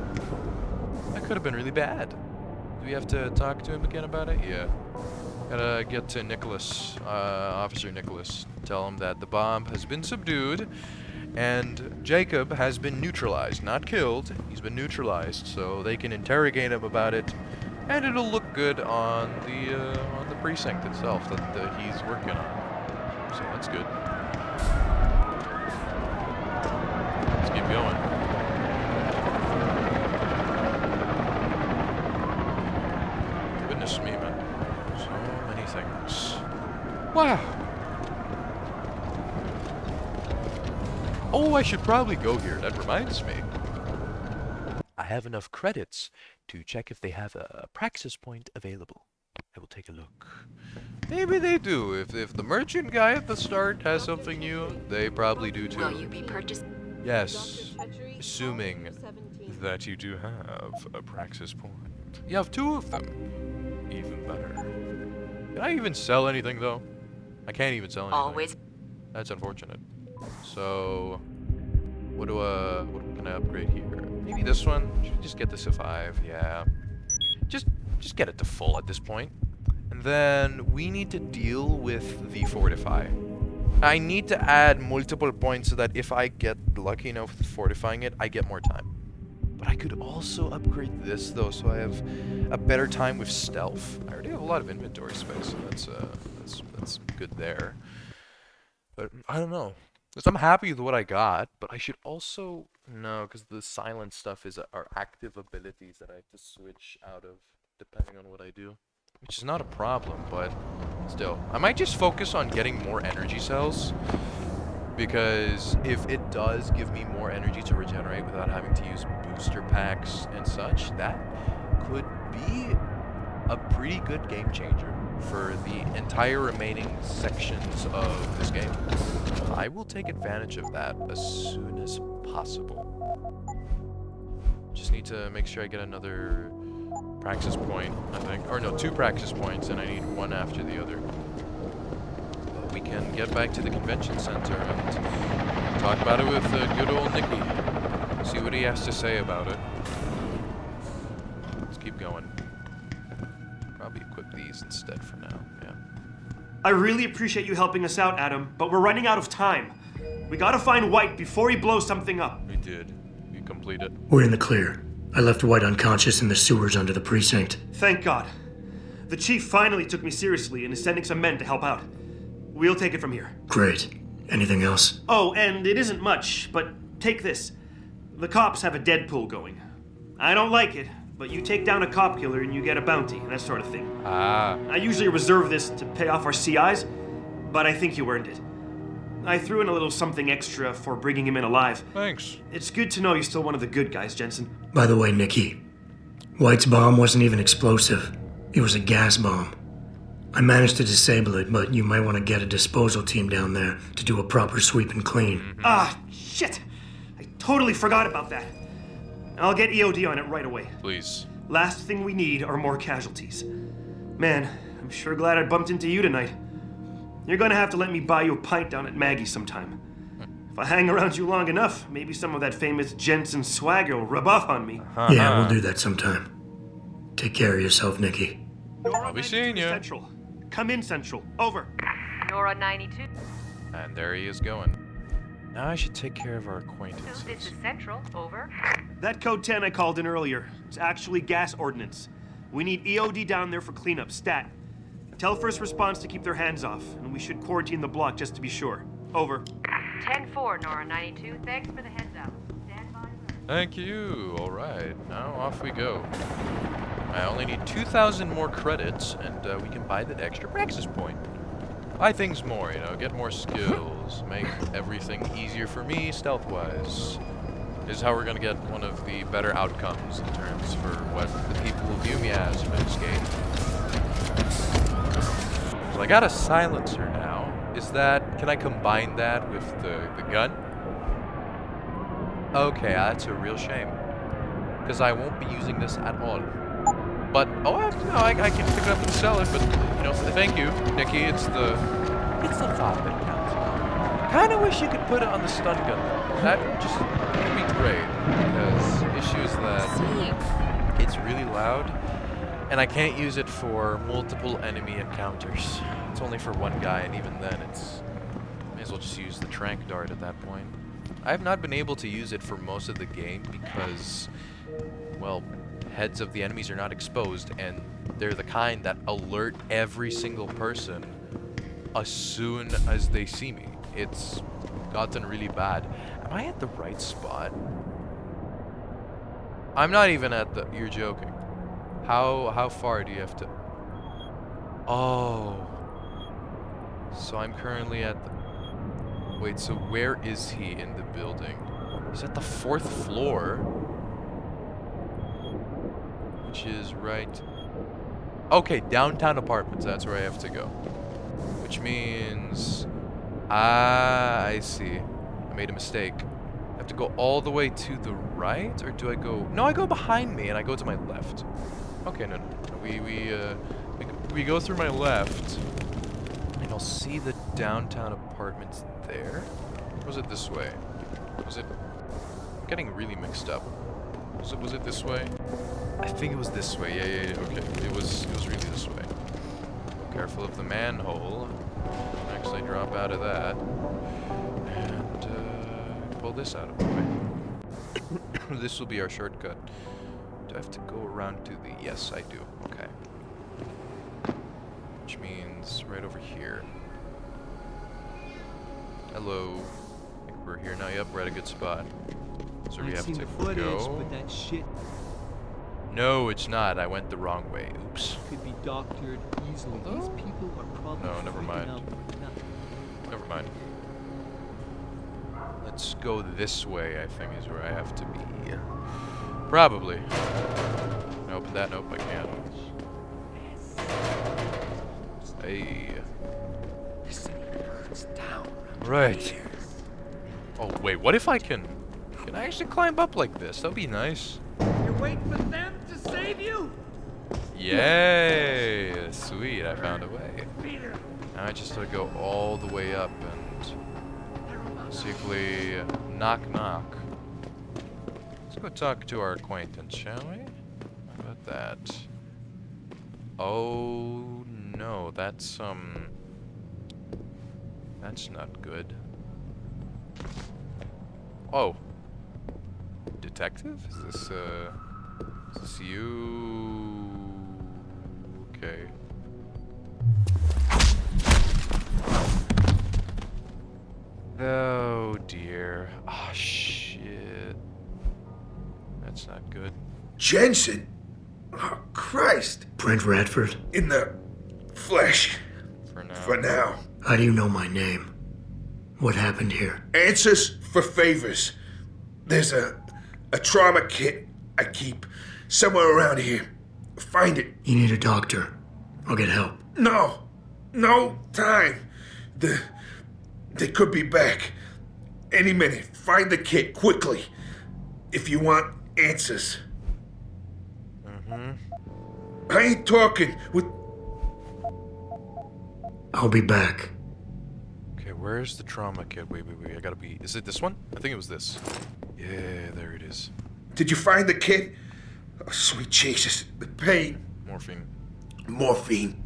That could have been really bad. Do we have to talk to him again about it? Yeah. Gotta get to Nicholas, Officer Nicholas. Tell him that the bomb has been subdued, and Jacob has been neutralized. Not killed, he's been neutralized, so they can interrogate him about it, and it'll look good on the precinct itself that he's working on. So that's good. Let's keep going. Goodness me, man. So many things. Wow. Oh, I should probably go here. That reminds me. I have enough credits to check if they have a praxis point available. I will take a look. Maybe they do. If the merchant guy at the start has something new, they probably do too. Will you be purchasing? Yes, assuming that you do have a praxis point. You have 2 of them. Even better. Can I even sell anything though? I can't even sell anything. Always. That's unfortunate. So, what can I upgrade here? Maybe this one. Should we just get this to 5? Yeah. Just get it to full at this point. And then we need to deal with the fortify. I need to add multiple points so that if I get lucky enough with fortifying it, I get more time. But I could also upgrade this though, so I have a better time with stealth. I already have a lot of inventory space, so that's good there. But I don't know. Because I'm happy with what I got, but I should also no, because the silent stuff are active abilities that I have to switch out of depending on what I do. Which is not a problem, but still. I might just focus on getting more energy cells, because if it does give me more energy to regenerate without having to use booster packs and such, that could be a pretty good game changer for the entire remaining sections of this game. I will take advantage of that as soon as possible. Just need to make sure I get another praxis point, I think. Or no, 2 praxis points, and I need 1 after the other. But we can get back to the convention center and talk about it with good old Nicky. See what he has to say about it. Let's keep going. Probably equip these instead for now, yeah. I really appreciate you helping us out, Adam, but we're running out of time. We gotta find White before he blows something up. We did. We completed. We're in the clear. I left White unconscious in the sewers under the precinct. Thank God. The chief finally took me seriously and is sending some men to help out. We'll take it from here. Great. Anything else? Oh, and it isn't much, but take this. The cops have a Deadpool going. I don't like it, but you take down a cop killer and you get a bounty, that sort of thing. Ah. I usually reserve this to pay off our CIs, but I think you earned it. I threw in a little something extra for bringing him in alive. Thanks. It's good to know you're still one of the good guys, Jensen. By the way, Nicky, White's bomb wasn't even explosive. It was a gas bomb. I managed to disable it, but you might want to get a disposal team down there to do a proper sweep and clean. Ah, shit! I totally forgot about that. I'll get EOD on it right away. Please. Last thing we need are more casualties. Man, I'm sure glad I bumped into you tonight. You're gonna have to let me buy you a pint down at Maggie's sometime. If I hang around you long enough, maybe some of that famous Jensen swagger will rub off on me. Yeah, we'll do that sometime. Take care of yourself, Nicky. I'll be seeing you. Central. Come in, Central. Over. Nora 92. And there he is going. Now I should take care of our acquaintances. This is Central. Over. That code 10 I called in earlier is actually gas ordnance. We need EOD down there for cleanup, stat. Tell first response to keep their hands off, and we should quarantine the block just to be sure. Over. 10-4, Nora 92. Thanks for the heads up. Stand by. Thank you. All right, now off we go. I only need 2,000 more credits, and we can buy that extra praxis point. Buy things more, you know, get more skills, make everything easier for me stealth-wise. This is how we're gonna get one of the better outcomes in terms for what the people will view me as in this game. So I got a silencer now. Can I combine that with the gun? Okay, that's a real shame. Because I won't be using this at all. But, I can pick it up and sell it, but, you know, thank you, Nicky. It's the thought that counts. Kinda wish you could put it on the stun gun, though. That would be great, because issues that it's really loud, and I can't use it for multiple enemy encounters. It's only for one guy, and even then may as well just use the tranq dart at that point. I have not been able to use it for most of the game because, well, heads of the enemies are not exposed, and they're the kind that alert every single person as soon as they see me. It's gotten really bad. Am I at the right spot? I'm not even at the... You're joking. How far do you have to... Oh. So I'm currently at the... Wait, so where is he in the building? He's at the 4th floor. Which is right... Okay, downtown apartments. That's where I have to go. Which means... I see. I made a mistake. I have to go all the way to the right? Or do I go... No, I go behind me and I go to my left. Okay, no. We we go through my left, and I'll see the downtown apartments there. Or was it this way? Was it? I'm getting really mixed up. Was it this way? I think it was this way. Yeah. Okay, it was really this way. Careful of the manhole. Next, I drop out of that and pull this out of the way. This will be our shortcut. Do I have to go around to the? Yes, I do. Okay. Which means right over here. Hello. I think we're here now. Yep, we're at a good spot. So we have to go. But that shit No, it's not. I went the wrong way. Oops. could be doctored easily. These people are probably No, never mind. Never mind. Let's go this way, I think, is where I have to be. Probably. Can I open that? Nope, I can't. Hey. This city burns down. Right. Oh, wait, what if I can I actually climb up like this? That'd be nice. You're waiting for them to save you? Yay! Sweet, I found a way. Now I just gotta go all the way up and basically knock knock. Let's go talk to our acquaintance, shall we? How about that? Oh no, that's not good. Oh. Detective? Is this you? Okay. Oh dear. Oh shit. That's not good. Jensen? Oh, Christ. Brent Radford? In the flesh. For now. For now. How do you know my name? What happened here? Answers for favors. There's a trauma kit I keep somewhere around here. Find it. You need a doctor. I'll get help. No time. They could be back any minute. Find the kit quickly if you want answers. I ain't talking with. I'll be back. Okay, where's the trauma kit? Wait. I gotta be. Is it this one? I think it was this. Yeah, there it is. Did you find the kit? Oh, sweet Jesus. The pain. Morphine. Morphine.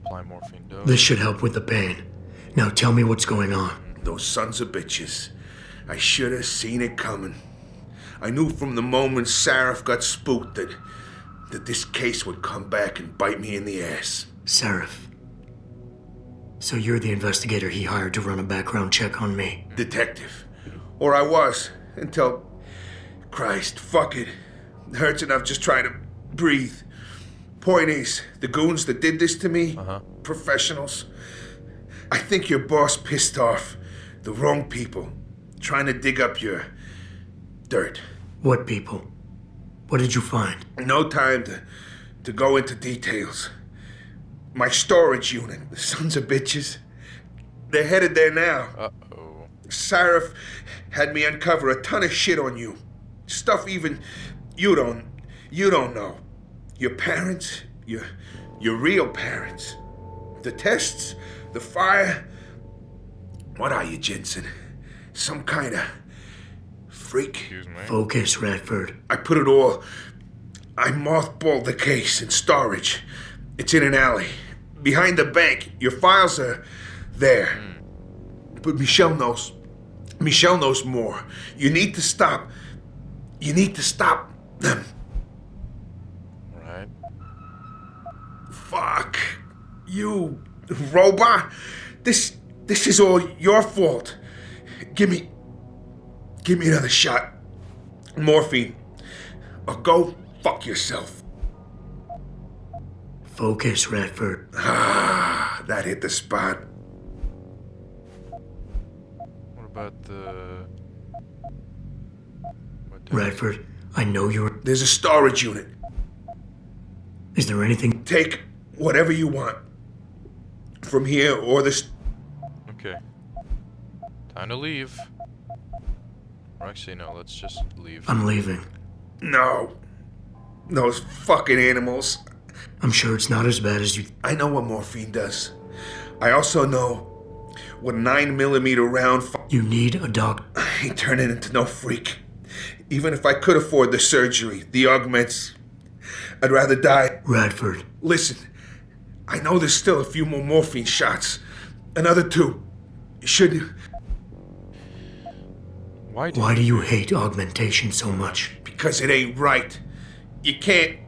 Apply morphine dose. This should help with the pain. Now tell me what's going on. Those sons of bitches. I should have seen it coming. I knew from the moment Sarif got spooked that this case would come back and bite me in the ass. Sarif. So you're the investigator he hired to run a background check on me? Detective. Or I was, until... Christ, fuck it. It hurts enough just trying to breathe. Point is, the goons that did this to me, professionals, I think your boss pissed off the wrong people, trying to dig up your dirt. What people? What did you find? No time to go into details. My storage unit, the sons of bitches, they're headed there now. Uh-oh. Sarif had me uncover a ton of shit on you. Stuff even you don't know. Your parents, your real parents. The tests, the fire. What are you, Jensen? Some kind of freak? Excuse me. Focus, Radford. I mothballed the case in storage. It's in an alley. Behind the bank. Your files are there. But Michelle knows more. You need to stop them. Right. Fuck. You robot. This is all your fault. Give me another shot. Morphine. Or go fuck yourself. Focus, Radford. Ah, that hit the spot. What about the... Radford, I know you're... There's a storage unit. Is there anything... Take whatever you want. From here or this... Okay. Time to leave. Or actually, no, let's just leave. I'm leaving. No. Those fucking animals. I'm sure it's not as bad as you... I know what morphine does. I also know what a 9mm round... You need a doctor. I ain't turning into no freak. Even if I could afford the surgery, the augments, I'd rather die. Radford. Listen, I know there's still a few more morphine shots. Another 2. Should... Why do you hate augmentation so much? Because it ain't right. You can't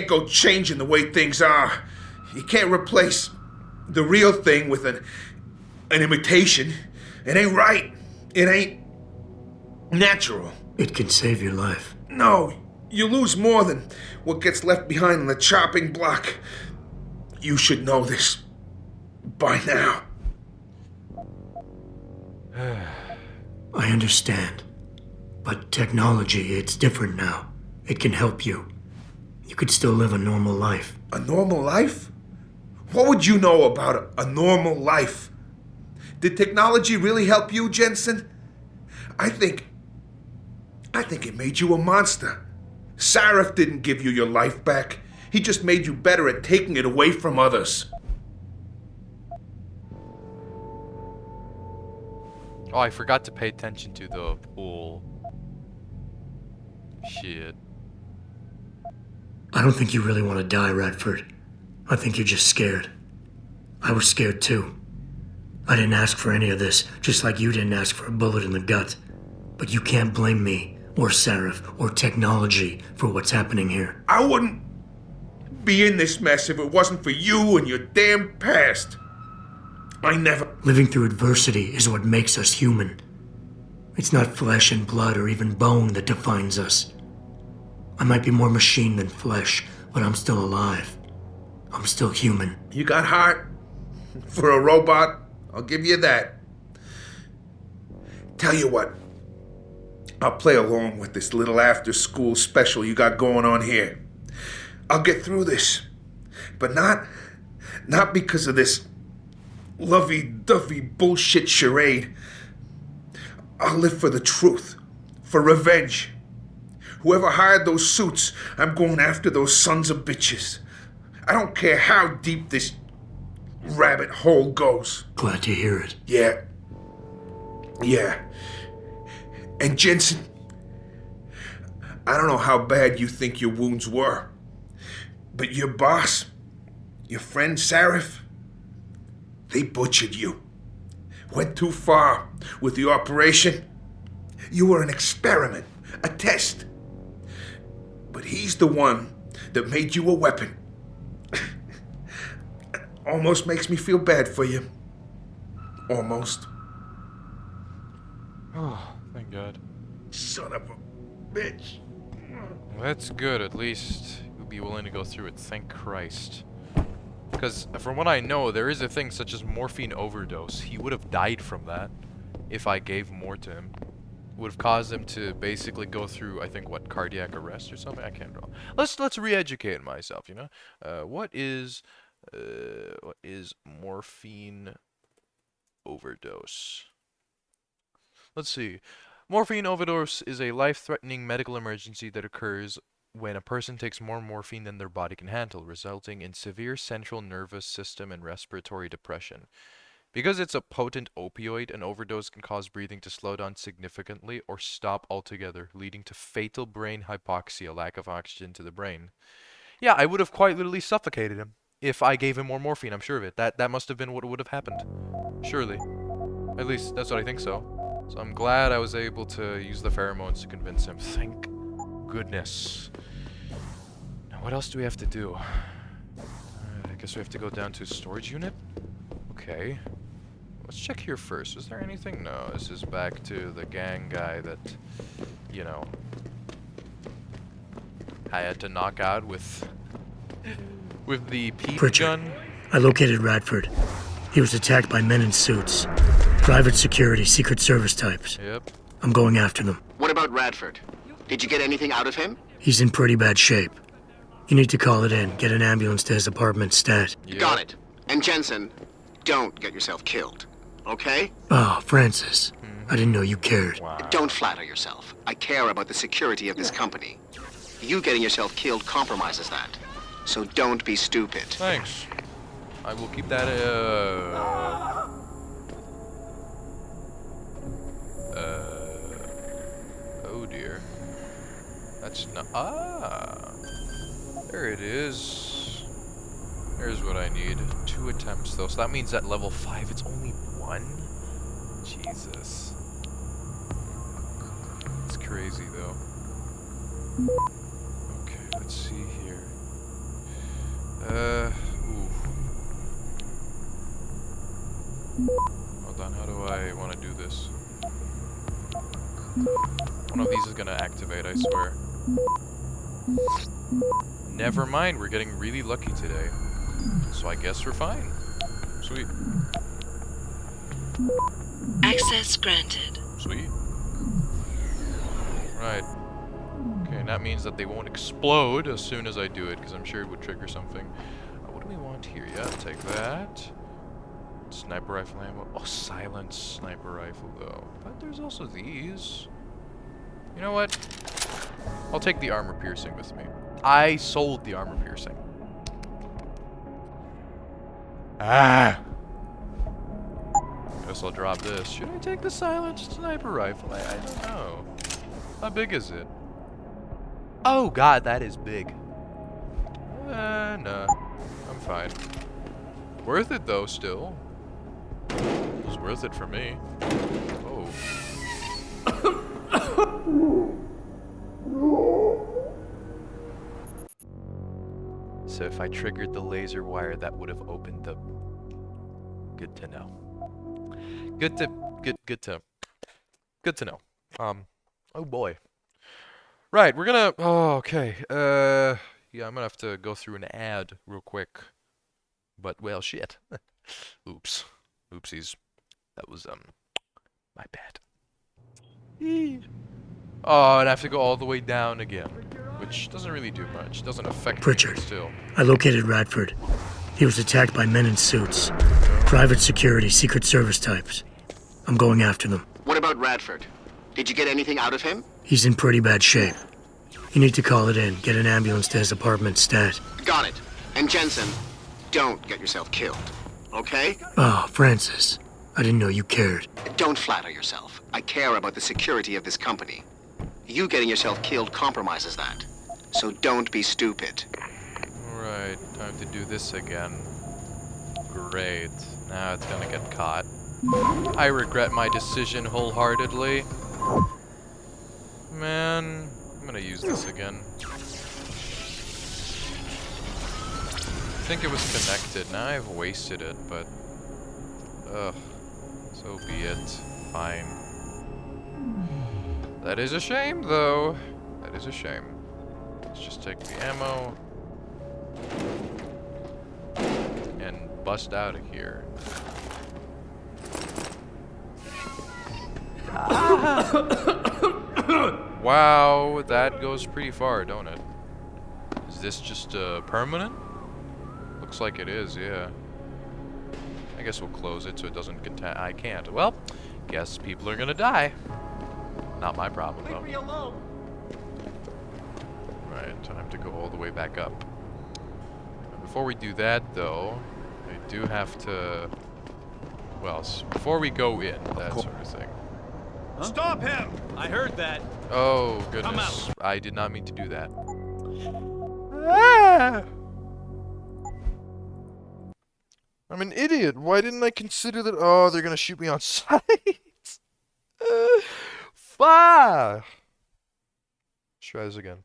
go changing the way things are. You can't replace the real thing with an imitation. It ain't right. It ain't natural. It can save your life. No, you lose more than what gets left behind on the chopping block. You should know this by now. I understand. But technology, it's different now. It can help you. You could still live a normal life. A normal life? What would you know about a normal life? Did technology really help you, Jensen? I think it made you a monster. Sarif didn't give you your life back. He just made you better at taking it away from others. Oh, I forgot to pay attention to the pool. Shit. I don't think you really want to die, Radford. I think you're just scared. I was scared too. I didn't ask for any of this, just like you didn't ask for a bullet in the gut. But you can't blame me, or Sarif, or technology for what's happening here. I wouldn't be in this mess if it wasn't for you and your damn past. I never... Living through adversity is what makes us human. It's not flesh and blood or even bone that defines us. I might be more machine than flesh, but I'm still alive. I'm still human. You got heart for a robot. I'll give you that. Tell you what. I'll play along with this little after-school special you got going on here. I'll get through this. But not because of this lovey-dovey bullshit charade. I'll live for the truth. For revenge. Whoever hired those suits, I'm going after those sons of bitches. I don't care how deep this rabbit hole goes. Glad to hear it. Yeah. Yeah. And Jensen, I don't know how bad you think your wounds were, but your boss, your friend Sarif, they butchered you. Went too far with the operation. You were an experiment, a test. But he's the one that made you a weapon. Almost makes me feel bad for you. Almost. Oh, thank God. Son of a bitch. Well, that's good. At least you'll be willing to go through it. Thank Christ. Because from what I know, there is a thing such as morphine overdose. He would have died from that if I gave more to him. It would have caused him to basically go through, I think, what, cardiac arrest or something? I can't know. Let's re-educate myself, you know? What is morphine overdose? Let's see. Morphine overdose is a life-threatening medical emergency that occurs when a person takes more morphine than their body can handle, resulting in severe central nervous system and respiratory depression. Because it's a potent opioid, an overdose can cause breathing to slow down significantly or stop altogether, leading to fatal brain hypoxia, lack of oxygen to the brain. Yeah, I would have quite literally suffocated him if I gave him more morphine, I'm sure of it. That must have been what would have happened. Surely. At least, that's what I think so. So I'm glad I was able to use the pheromones to convince him. Thank goodness. Now, what else do we have to do? I guess we have to go down to a storage unit? Okay. Let's check here first. Was there anything? No, this is back to the gang guy that, you know, I had to knock out with the peat Pritchard, gun. I located Radford. He was attacked by men in suits. Private security, Secret Service types. Yep. I'm going after them. What about Radford? Did you get anything out of him? He's in pretty bad shape. You need to call it in. Get an ambulance to his apartment stat. Yep. Got it. And Jensen, don't get yourself killed, okay? Oh, Francis. I didn't know you cared. Wow. Don't flatter yourself. I care about the security of this company. You getting yourself killed compromises that. So don't be stupid. Thanks. I will keep that, oh dear. That's not, there it is. There's what I need. 2 attempts though, so that means at level 5 it's only 1? Jesus. It's crazy though. Okay, let's see here. Ooh. Hold on, how do I want to do this? One of these is gonna activate, I swear. Never mind, we're getting really lucky today. So I guess we're fine. Sweet. Access granted. Sweet. Right. Okay, and that means that they won't explode as soon as I do it, because I'm sure it would trigger something. What do we want here? Yeah, take that. Sniper rifle ammo. Oh, silent sniper rifle, though. But there's also these. You know what? I'll take the armor piercing with me. I sold the armor piercing. Ah! Guess I'll drop this. Should I take the silent sniper rifle? I don't know. How big is it? Oh god, that is big. No. I'm fine. Worth it though, still. It was worth it for me. Oh. So if I triggered the laser wire, that would have opened the... Good to know. Good to know. Oh boy. Right, we're gonna... Oh, okay. Yeah, I'm gonna have to go through an ad real quick. But, well, shit. Oops. Oopsies. That was, my bad. Oh, and I have to go all the way down again. Which doesn't really do much. Doesn't affect Pritchard, me still. I located Radford. He was attacked by men in suits. Private security, Secret Service types. I'm going after them. What about Radford? Did you get anything out of him? He's in pretty bad shape. You need to call it in. Get an ambulance to his apartment stat. Got it. And Jensen, don't get yourself killed. Okay? Oh, Francis. I didn't know you cared. Don't flatter yourself. I care about the security of this company. You getting yourself killed compromises that. So don't be stupid. Alright, time to do this again. Great. Now it's gonna get caught. I regret my decision wholeheartedly. Man, I'm gonna use this again. I think it was connected. Now I've wasted it, but... Ugh. So be it. Fine. That is a shame, though. That is a shame. Let's just take the ammo. And bust out of here. Wow, that goes pretty far, don't it? Is this just permanent? Looks like it is, yeah. I guess we'll close it so it doesn't contain. I can't. Well, guess people are gonna die. Not my problem, though. Leave me alone. Right, time to go all the way back up. Before we do that, though, I do have to... Well, before we go in, that sort of thing. Huh? Stop him! I heard that. Oh, goodness. I did not mean to do that. Ah! I'm an idiot. Why didn't I consider that? Oh, they're gonna shoot me on sight. Fuck! Let's try this again.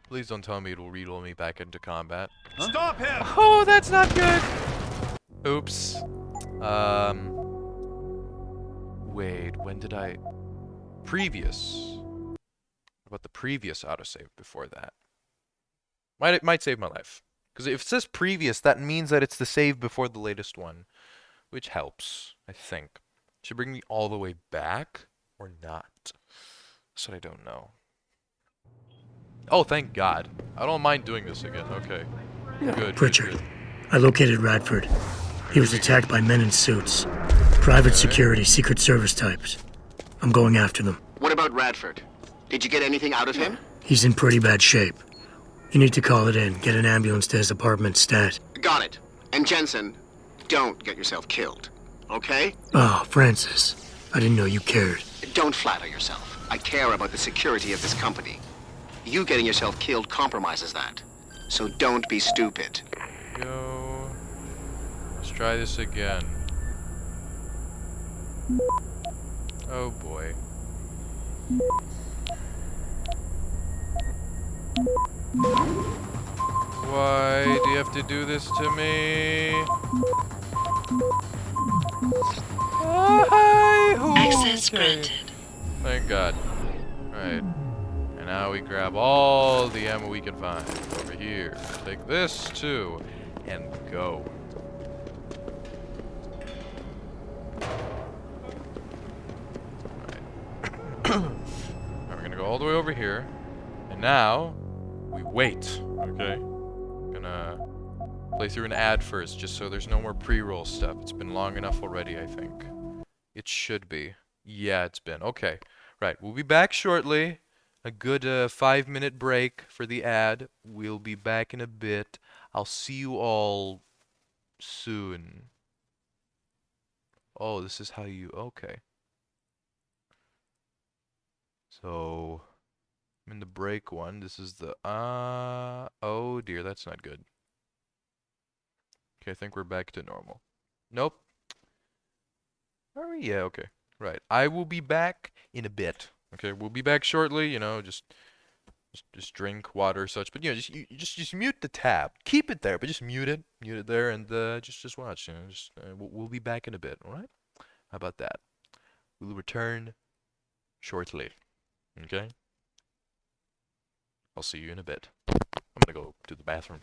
Please don't tell me it'll reload me back into combat. Huh? Stop him! Oh, that's not good! Oops. Wait, when did I... Previous. What about the previous autosave before that? It might save my life. Because if it says previous, that means that it's the save before the latest one. Which helps, I think. Should bring me all the way back? Or not? That's what I don't know. Oh, thank God. I don't mind doing this again. Okay. Good. Pritchard, good. I located Radford. He was attacked by men in suits. Private security, Secret Service types. I'm going after them. What about Radford? Did you get anything out of him? He's in pretty bad shape. You need to call it in. Get an ambulance to his apartment stat. Got it. And Jensen, don't get yourself killed, okay? Oh, Francis. I didn't know you cared. Don't flatter yourself. I care about the security of this company. You getting yourself killed compromises that. So don't be stupid. Go. Let's try this again. Oh boy. Why do you have to do this to me? Access granted. Thank God. Right. And now we grab all the ammo we can find over here. Take this too. And go. Now we're gonna go all the way over here. And now we wait. Okay? Gonna play through an ad first, just so there's no more pre-roll stuff. It's been long enough already, I think. It should be. Yeah, it's been. Okay. Right. We'll be back shortly. A good 5-minute break for the ad. We'll be back in a bit. I'll see you all soon. Oh, this is how you... Okay. So... I'm in the break one. This is the... Oh dear, that's not good. Okay, I think we're back to normal. Nope. Are we? Yeah, okay. Right. I will be back in a bit. Okay, we'll be back shortly. You know, just drink water or such. But you know, just mute the tab. Keep it there, but just mute it there, and just watch. You know, we'll be back in a bit. All right? How about that? We'll return shortly. Okay. I'll see you in a bit. I'm gonna go to the bathroom.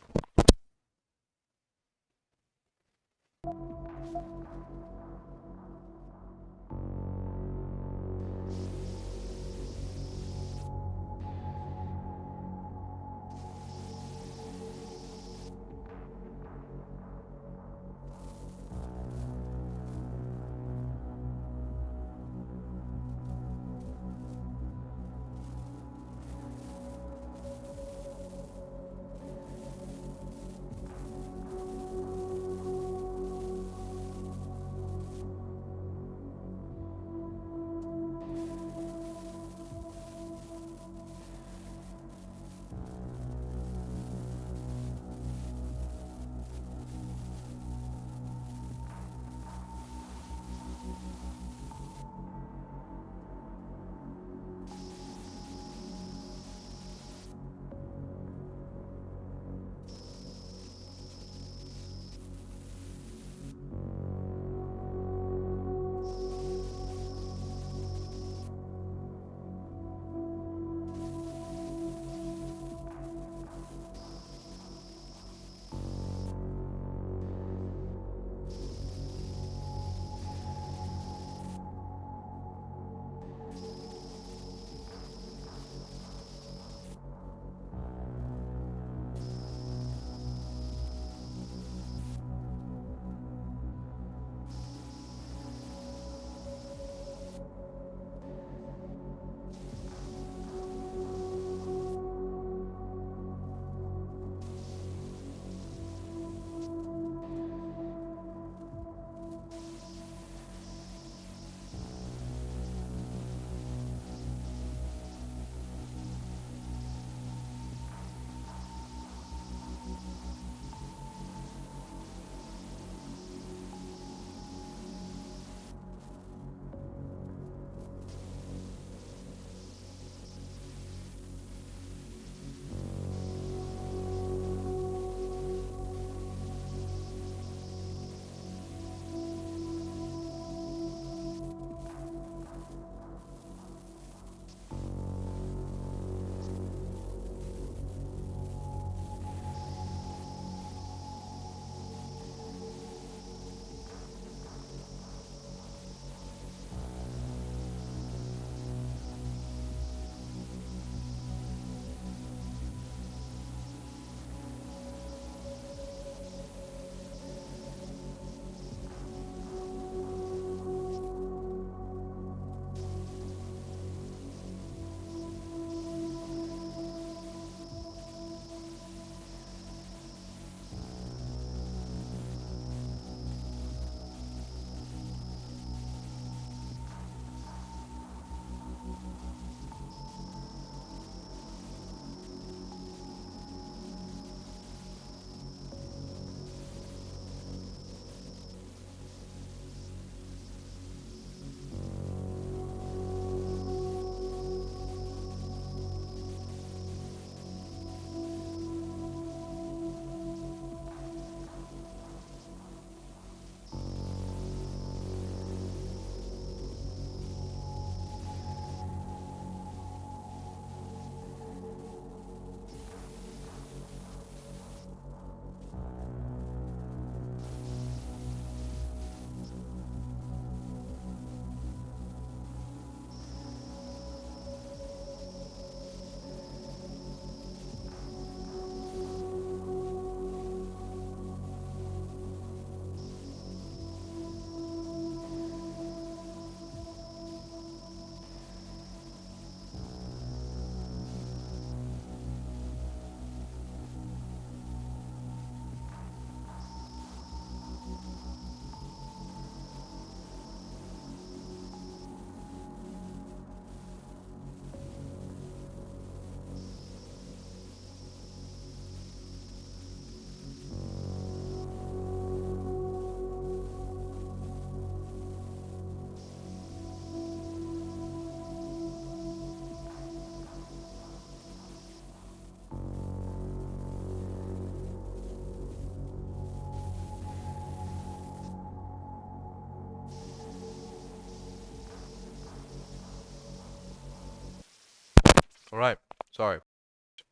Alright, sorry.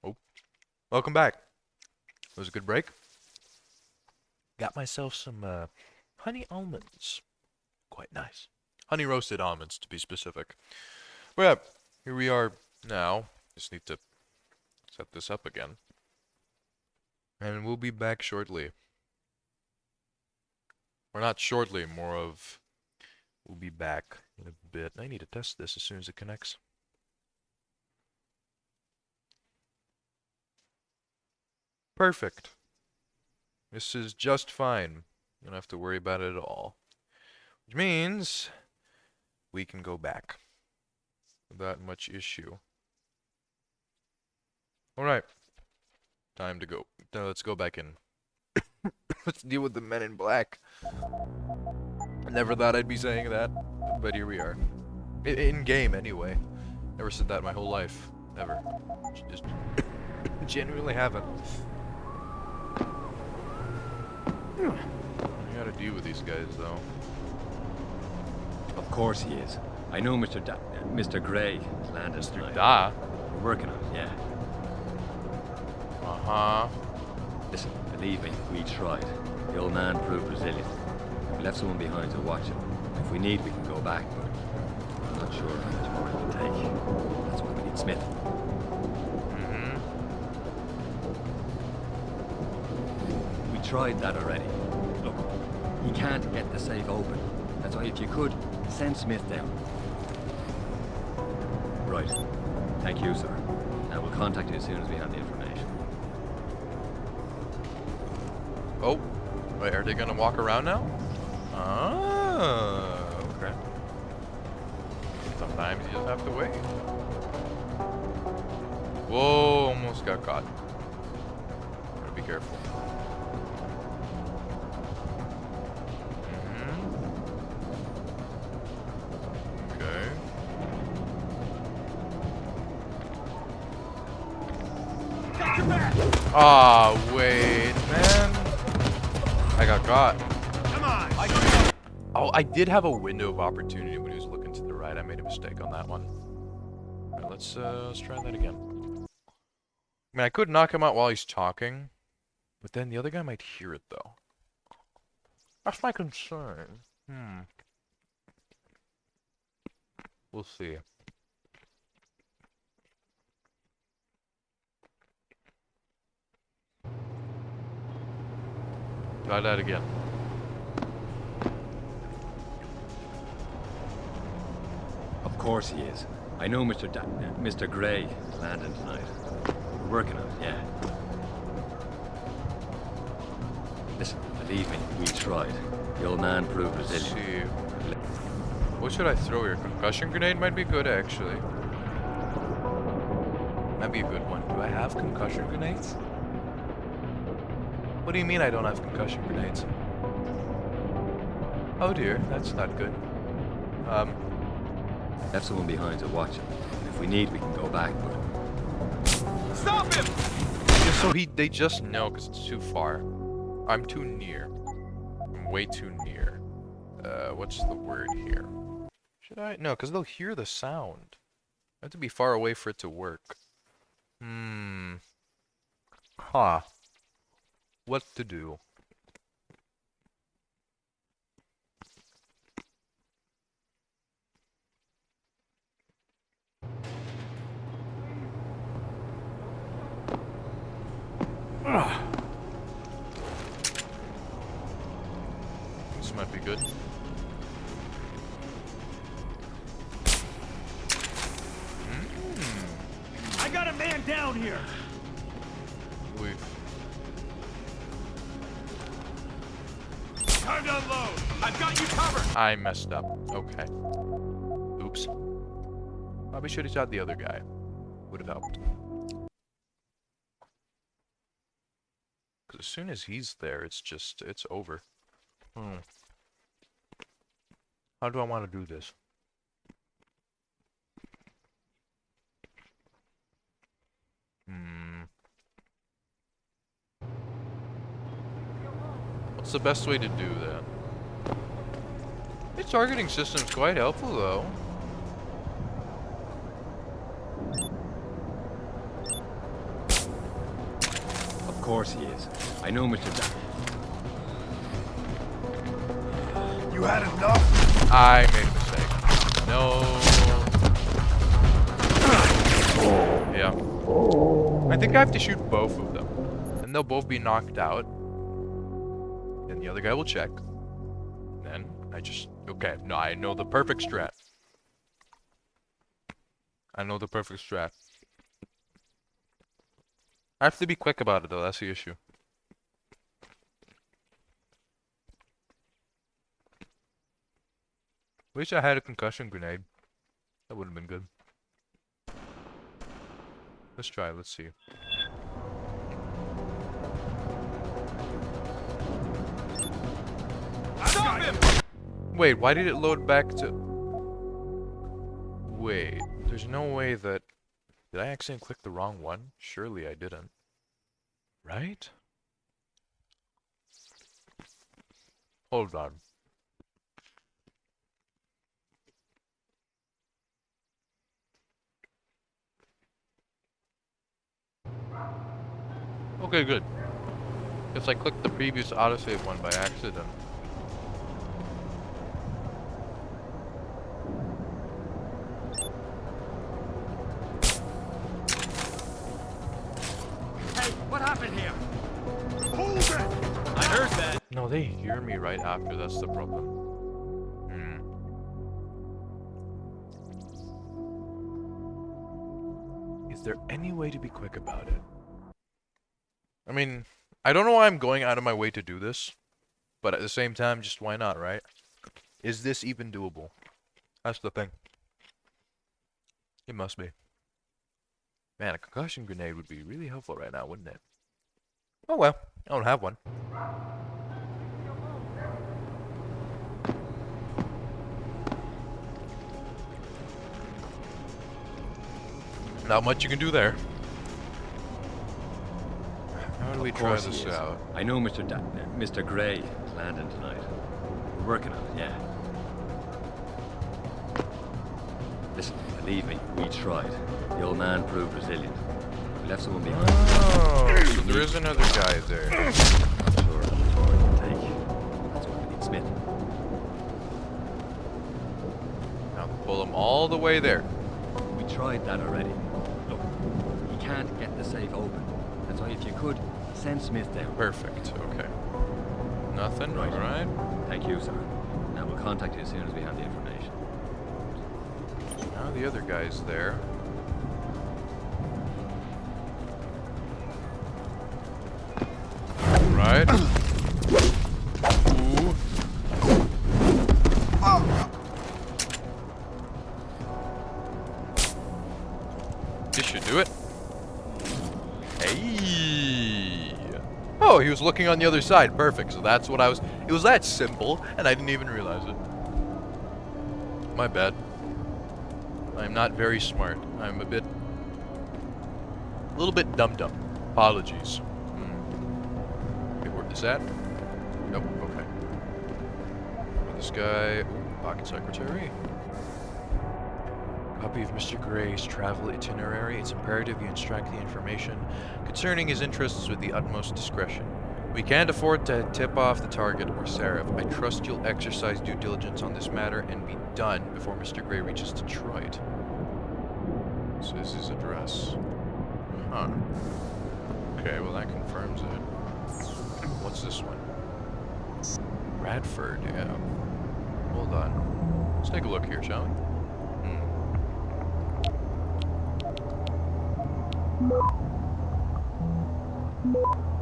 Oh, welcome back. It was a good break. Got myself some honey almonds. Quite nice. Honey roasted almonds, to be specific. But yeah, here we are now. Just need to set this up again. And we'll be back shortly. Or not shortly, more of... We'll be back in a bit. I need to test this as soon as it connects. Perfect. This is just fine. You don't have to worry about it at all. Which means we can go back without much issue. Alright. Time to go. Now let's go back in. Let's deal with the men in black. I never thought I'd be saying that, but here we are. In game, anyway. Never said that my whole life. Never. Just genuinely haven't. I gotta deal with these guys, though. Of course he is. I know Mr. Gray has landed Mr. tonight. Da? We're working on it, yeah. Uh-huh. Listen, believe me, we tried. The old man proved resilient. We left someone behind to watch him. If we need, we can go back, but I'm not sure how much more it can take. That's why we need Smith. We tried that already. Look, he can't get the safe open. That's why if you could, send Smith down. Right. Thank you, sir. And we'll contact you as soon as we have the information. Oh, wait, are they gonna walk around now? Ah, okay. Sometimes you just have to wait. Whoa, almost got caught. Gotta be careful. Okay. Ah, wait, man. I got caught. Come on. Oh, I did have a window of opportunity when he was looking to the right. I made a mistake on that one. Alright, let's try that again. I mean, I could knock him out while he's talking, but then the other guy might hear it, though. That's my concern. We'll see. Try that again. Of course he is. I know Mr. Gray is landing tonight. We're working on it, yeah. Listen, believe me, we tried. The old man proved resilient. Let's see. What should I throw here? Concussion grenade might be good, actually. Might be a good one. Do I have concussion grenades? What do you mean I don't have concussion grenades? Oh dear, that's not good. Left someone behind to watch him. If we need, we can go back, but... Stop him! Just so they just know, because it's too far. I'm too near. I'm way too near. What's the word here? Should I? No, because they'll hear the sound. I have to be far away for it to work. Huh. What to do? This might be good. I got a man down here. Time to unload. I've got you covered. I messed up. Okay. Oops. Probably should have shot the other guy. Would have helped. Because as soon as he's there, it's over. How do I want to do this? What's the best way to do that? Its targeting system's quite helpful, though. course he is. I know Mr. You had enough? I made a mistake. No. Yeah. I think I have to shoot both of them. And they'll both be knocked out. And the other guy will check. Then I just... Okay, no, I know the perfect strat. I know the perfect strat. I have to be quick about it though, that's the issue. Wish I had a concussion grenade. That would have been good. Let's try, let's see. Stop him! Wait, why did it load back to... Wait, there's no way that... Did I accidentally click the wrong one? Surely I didn't. Right? Hold on. Okay, good. Guess I clicked the previous autosave one by accident. Hey, what happened here? Hold it! I heard that. No, they hear me right after, that's the problem. Is there any way to be quick about it? I mean, I don't know why I'm going out of my way to do this, but at the same time, just why not, right? Is this even doable? That's the thing. It must be. Man, a concussion grenade would be really helpful right now, wouldn't it? Oh well, I don't have one. Not much you can do there. How do we try this out? I know Mr. Gray is landing tonight. We're working on it, yeah. Listen, believe me, we tried. The old man proved resilient. We left someone behind. Oh, so there is another guy there. Not sure how much more it can take. That's why we need Smith. Now pull him all the way there. We tried that already. Look, he can't get the safe open. That's why if you could, send Smith down. Perfect, okay. Nothing, Right. alright. Thank you, sir. Now we'll contact you as soon as we have the information. Now the other guy's there. Right. Ooh. This should do it. Hey. Oh, he was looking on the other side. Perfect. So that's what I was... It was that simple, and I didn't even realize it. My bad. I'm not very smart. I'm a little bit dumb. Apologies. Okay, where is that? Nope, okay. This guy... Ooh, pocket secretary. Copy of Mr. Gray's travel itinerary. It's imperative you instruct the information concerning his interests with the utmost discretion. We can't afford to tip off the target or Sarif. I trust you'll exercise due diligence on this matter and be done before Mr. Gray reaches Detroit. So this is his address. Huh. Okay, well that confirms it. What's this one? Bradford, yeah. Hold on. Let's take a look here, shall we?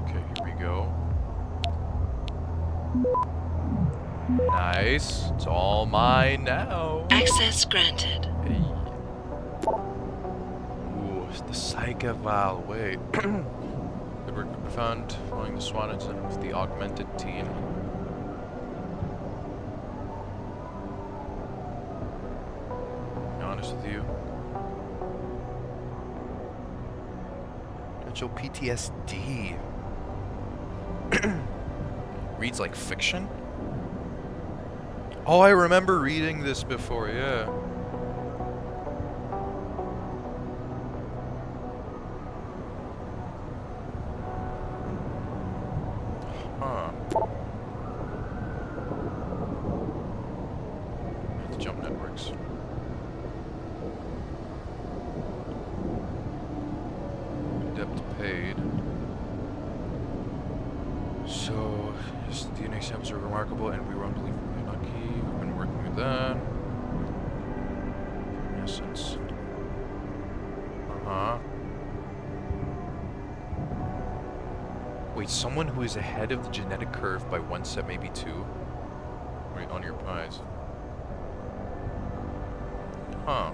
Okay, here we go. Nice. It's all mine now. Access granted. Hey. Ooh, it's the Psychoval. Wait. The work we found following the SWAT incident with the augmented team. To be honest with you. Potential PTSD. Reads like fiction? Oh, I remember reading this before, yeah. paid. So, his DNA samples are remarkable, and we were unbelievably lucky. We've been working with that. In essence. Wait, someone who is ahead of the genetic curve by 1 step, maybe 2? Right on your pies. Huh.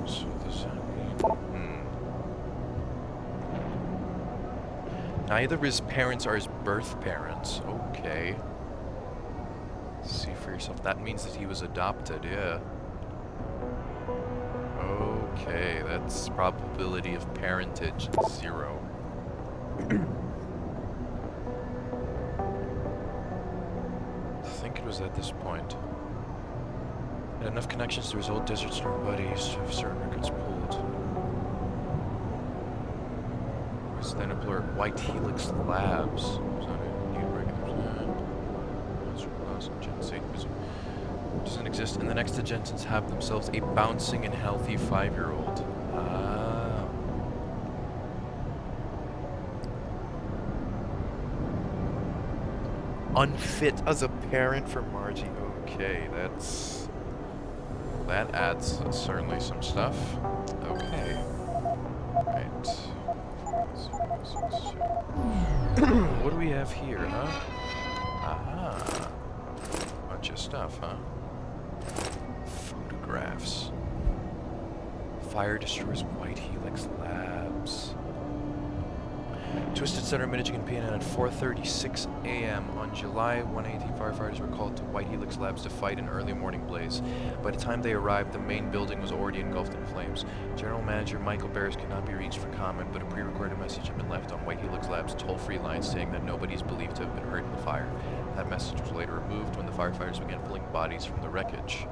So does that mean... Neither his parents are his birth parents. Okay. See for yourself. That means that he was adopted, yeah. Okay, that's probability of parentage 0. I think it was at this point. Had enough connections to his old Desert Storm buddies to have certain records pulled. Was then employer at White Helix Labs. Doesn't exist, and the next to Jensen's have themselves a bouncing and healthy 5-year-old. Unfit as a parent for Margie. Okay, that adds certainly some stuff. Okay. Right. What do we have here, huh? Aha. Bunch of stuff, huh? Photographs. Fire destroys White Helix Labs. Twisted Center, Michigan, PNN at 4:36 a.m. on July 118, firefighters were called to White Helix Labs to fight an early morning blaze. By the time they arrived, the main building was already engulfed in flames. General Manager Michael Barris could not be reached for comment, but a pre-recorded message had been left on White Helix Labs' toll-free line saying that nobody is believed to have been hurt in the fire. That message was later removed when the firefighters began pulling bodies from the wreckage.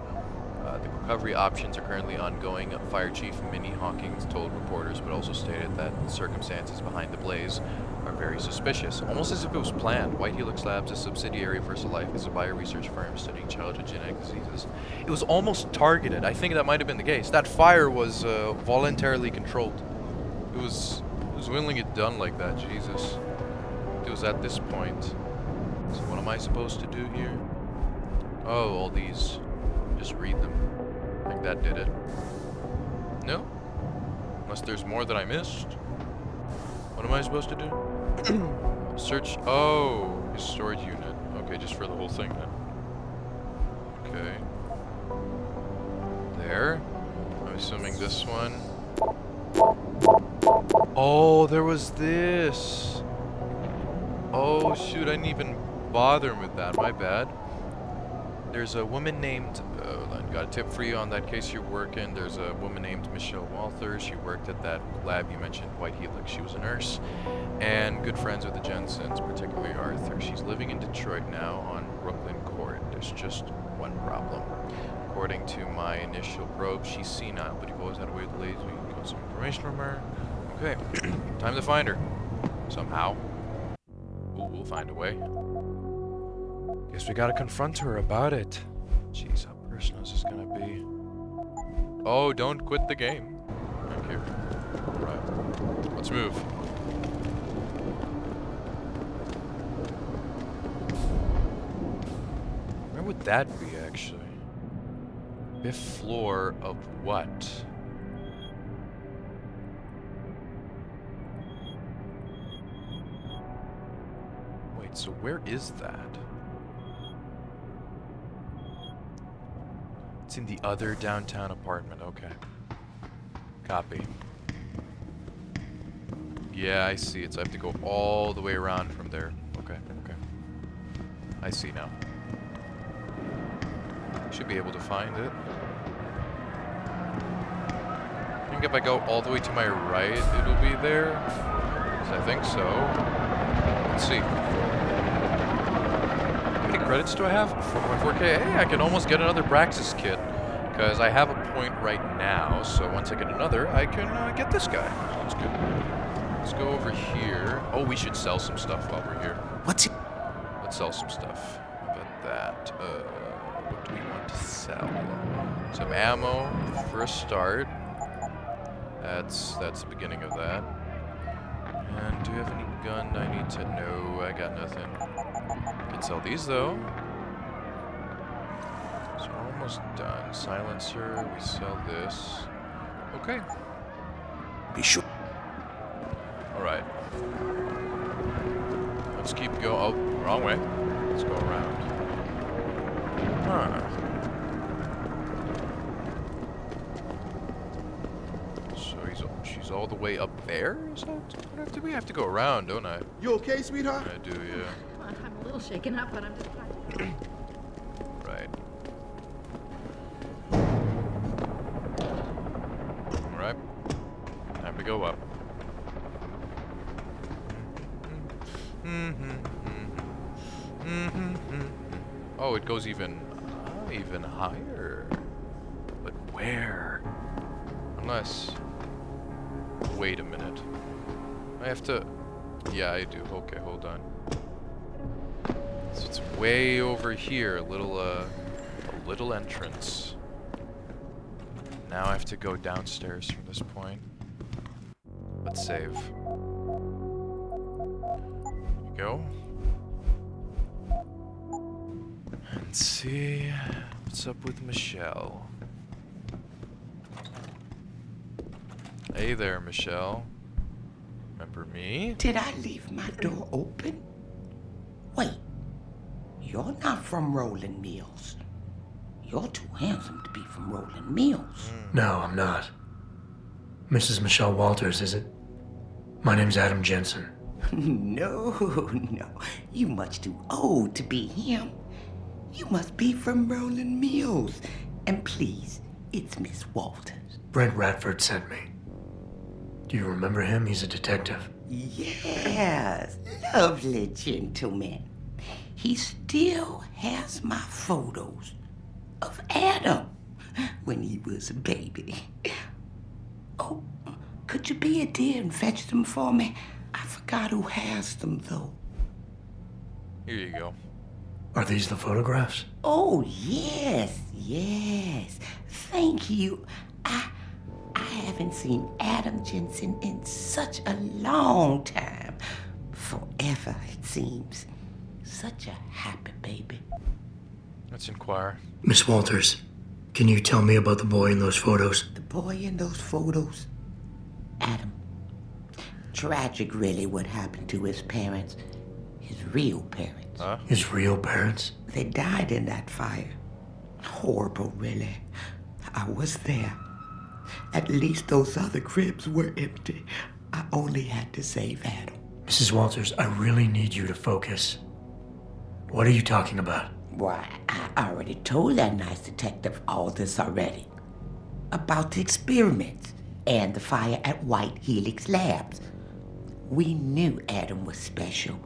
The recovery options are currently ongoing. Fire Chief Minnie Hawkins told reporters, but also stated that the circumstances behind the blaze are very suspicious. Almost as if it was planned. White Helix Labs, a subsidiary of VersaLife, is a bio-research firm studying childhood genetic diseases. It was almost targeted. I think that might have been the case. That fire was voluntarily controlled. It was willing it done like that. Jesus. It was at this point. So what am I supposed to do here? Oh, all these. Just read them. I think that did it. No? Unless there's more that I missed. What am I supposed to do? Search. Oh, his storage unit. Okay, just for the whole thing then. Okay. There. I'm assuming this one. Oh, there was this. Oh, shoot, I didn't even bother with that. My bad. There's a woman named, I got a tip for you on that case you're working. There's a woman named Michelle Walther. She worked at that lab you mentioned, White Helix. She was a nurse and good friends with the Jensens, particularly Arthur. She's living in Detroit now on Brooklyn Court. There's just one problem. According to my initial probe, she's senile, but you've always had a way with the ladies. We can get some information from her. Okay, time to find her. Somehow. Ooh, we'll find a way. Guess we gotta confront her about it. Jeez, how personal is this gonna be? Oh, don't quit the game. Thank you. Alright. Let's move. Where would that be, actually? 5th floor of what? Wait, so where is that? It's in the other downtown apartment, okay. Copy. Yeah, I see it, so I have to go all the way around from there. Okay, okay. I see now. Should be able to find it. I think if I go all the way to my right, it'll be there. I think so. Let's see. How many credits do I have? 4.4k. Hey, I can almost get another Braxis kit. Because I have a point right now, so once I get another, I can get this guy. Sounds good. Let's go over here. Oh, we should sell some stuff while we're here. What's it? Let's sell some stuff. How about that? What do we want to sell? Some ammo for a start. That's the beginning of that. And do you have any gun I need to know? I got nothing. Can sell these though. So we're almost done. Silencer, we sell this. Okay. Be sure. Alright. Let's keep going. Oh, wrong way. Let's go around. Huh. So she's all the way up there? Is that? We have to go around, don't I? You okay, sweetheart? I do, yeah. I'm a little shaken up, but I'm just fine. Right. Alright. Time to go up. Oh, it goes even higher. But where? Unless... Wait a minute. I have to... Yeah, I do. Okay, hold on. So it's way over here. A little entrance. Now I have to go downstairs from this point. Let's save. There we go. Let's see what's up with Michelle. Hey there, Michelle. Remember me? Did I leave my door open? Wait, you're not from Rolling Mills. You're too handsome to be from Rolling Mills. No, I'm not. Mrs. Michelle Walters, is it? My name's Adam Jensen. No, you much too old to be him. You must be from Rolling Mills. And please, it's Miss Walters. Brent Radford sent me. Do you remember him? He's a detective. Yes, lovely gentleman. He still has my photos of Adam when he was a baby. Oh, could you be a dear and fetch them for me? I forgot who has them, though. Here you go. Are these the photographs? Oh, yes. Thank you. I haven't seen Adam Jensen in such a long time. Forever, it seems. Such a happy baby. Let's inquire. Miss Walters, can you tell me about the boy in those photos? The boy in those photos? Adam. Tragic, really, what happened to his parents. His real parents. Huh? His real parents? They died in that fire. Horrible, really. I was there. At least those other cribs were empty. I only had to save Adam. Mrs. Walters, I really need you to focus. What are you talking about? Why, I already told that nice detective all this already. About the experiments and the fire at White Helix Labs. We knew Adam was special.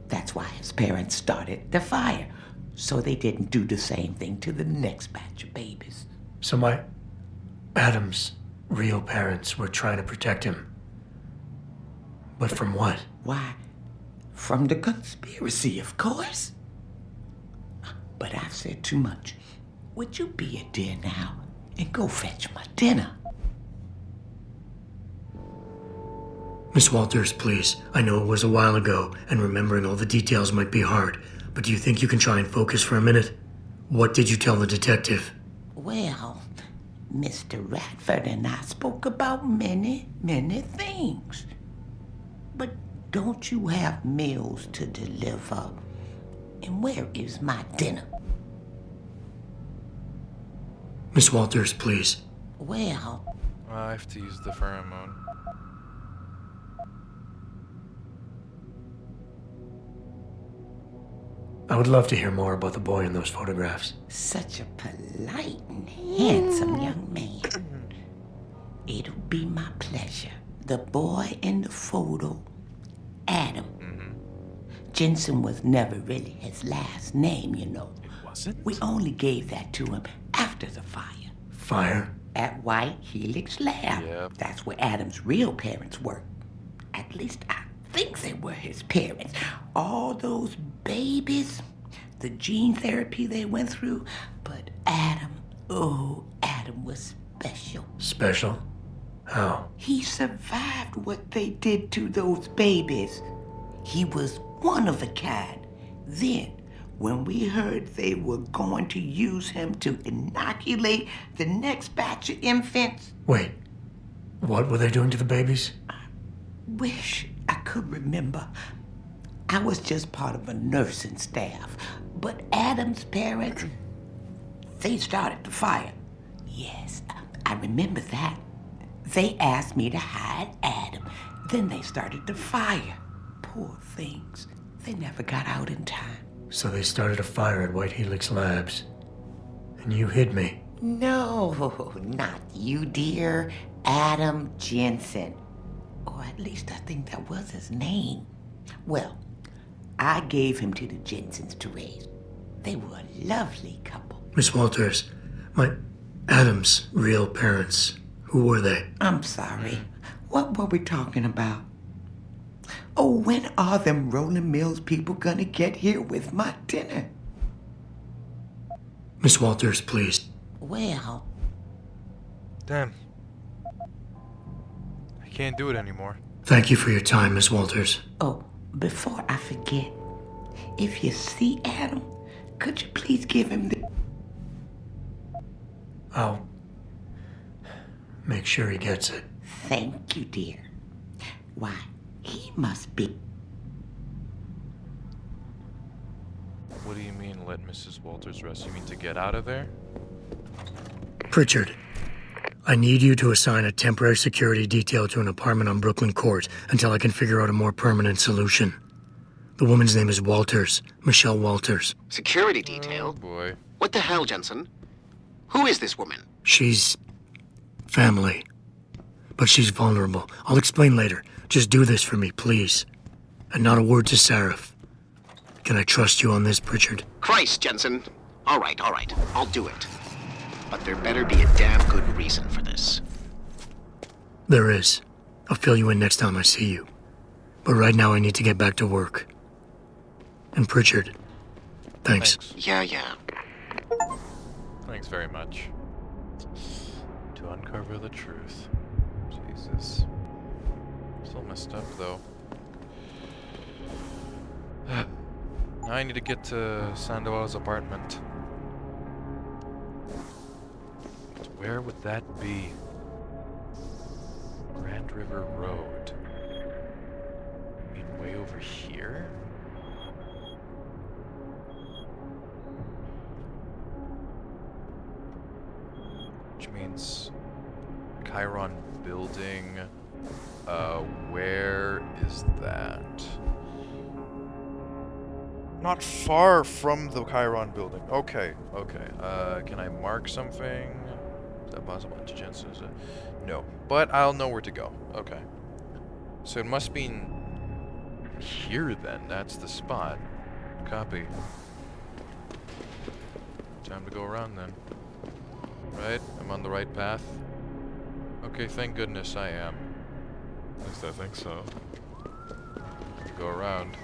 That's why his parents started the fire, so they didn't do the same thing to the next batch of babies. So Adam's real parents were trying to protect him. But from what? Why, from the conspiracy, of course. But I've said too much. Would you be a dear now and go fetch my dinner? Miss Walters, please. I know it was a while ago, and remembering all the details might be hard, but do you think you can try and focus for a minute? What did you tell the detective? Well, Mr. Radford and I spoke about many things. But don't you have meals to deliver? And where is my dinner? Miss Walters, please. Well... I have to use the pheromone. I would love to hear more about the boy in those photographs. Such a polite and handsome young man. It'll be my pleasure. The boy in the photo, Adam. Jensen was never really his last name, you know. It wasn't? We only gave that to him after the fire. Fire? At White Helix Lab. Yep. That's where Adam's real parents worked. At least I think they were his parents. All those babies, the gene therapy they went through. But Adam, oh, Adam. Adam was special. Special? How? He survived what they did to those babies. He was one of a kind. Then, when we heard they were going to use him to inoculate the next batch of infants... Wait, what were they doing to the babies? Wish I could remember. I was just part of a nursing staff. But Adam's parents, they started the fire. Yes, I remember that. They asked me to hide Adam. Then they started the fire. Poor things. They never got out in time. So they started a fire at White Helix Labs. And you hid me. No, not you, dear. Adam Jensen. Or at least I think that was his name. Well, I gave him to the Jensens to raise. They were a lovely couple. Miss Walters, my Adam's real parents, who were they? I'm sorry. What were we talking about? Oh, when are them Rolling Mills people gonna get here with my dinner? Miss Walters, please. Well... Damn. I can't do it anymore. Thank you for your time, Miss Walters. Oh, before I forget, if you see Adam, could you please give him the... I'll make sure he gets it. Thank you, dear. Why, he must be... What do you mean, let Mrs. Walters rest? You mean to get out of there? Pritchard, I need you to assign a temporary security detail to an apartment on Brooklyn Court until I can figure out a more permanent solution. The woman's name is Walters, Michelle Walters. Security detail? Oh boy. What the hell, Jensen? Who is this woman? She's... family. But she's vulnerable. I'll explain later. Just do this for me, please. And not a word to Sarif. Can I trust you on this, Pritchard? Christ, Jensen. All right. I'll do it. But there better be a damn good reason for this. There is. I'll fill you in next time I see you. But right now I need to get back to work. And Pritchard, thanks. Yeah. Thanks very much. To uncover the truth. Jesus. Still messed up, though. Now I need to get to Sandoval's apartment. Where would that be? Grand River Road. I mean, way over here? Which means Chiron Building. Where is that? Not far from the Chiron Building. Okay. Can I mark something? Is that possible? To Jensen? No. But I'll know where to go. Okay. So it must be here then. That's the spot. Copy. Time to go around then. Right? I'm on the right path. Okay, thank goodness I am. At least I think so. Go around.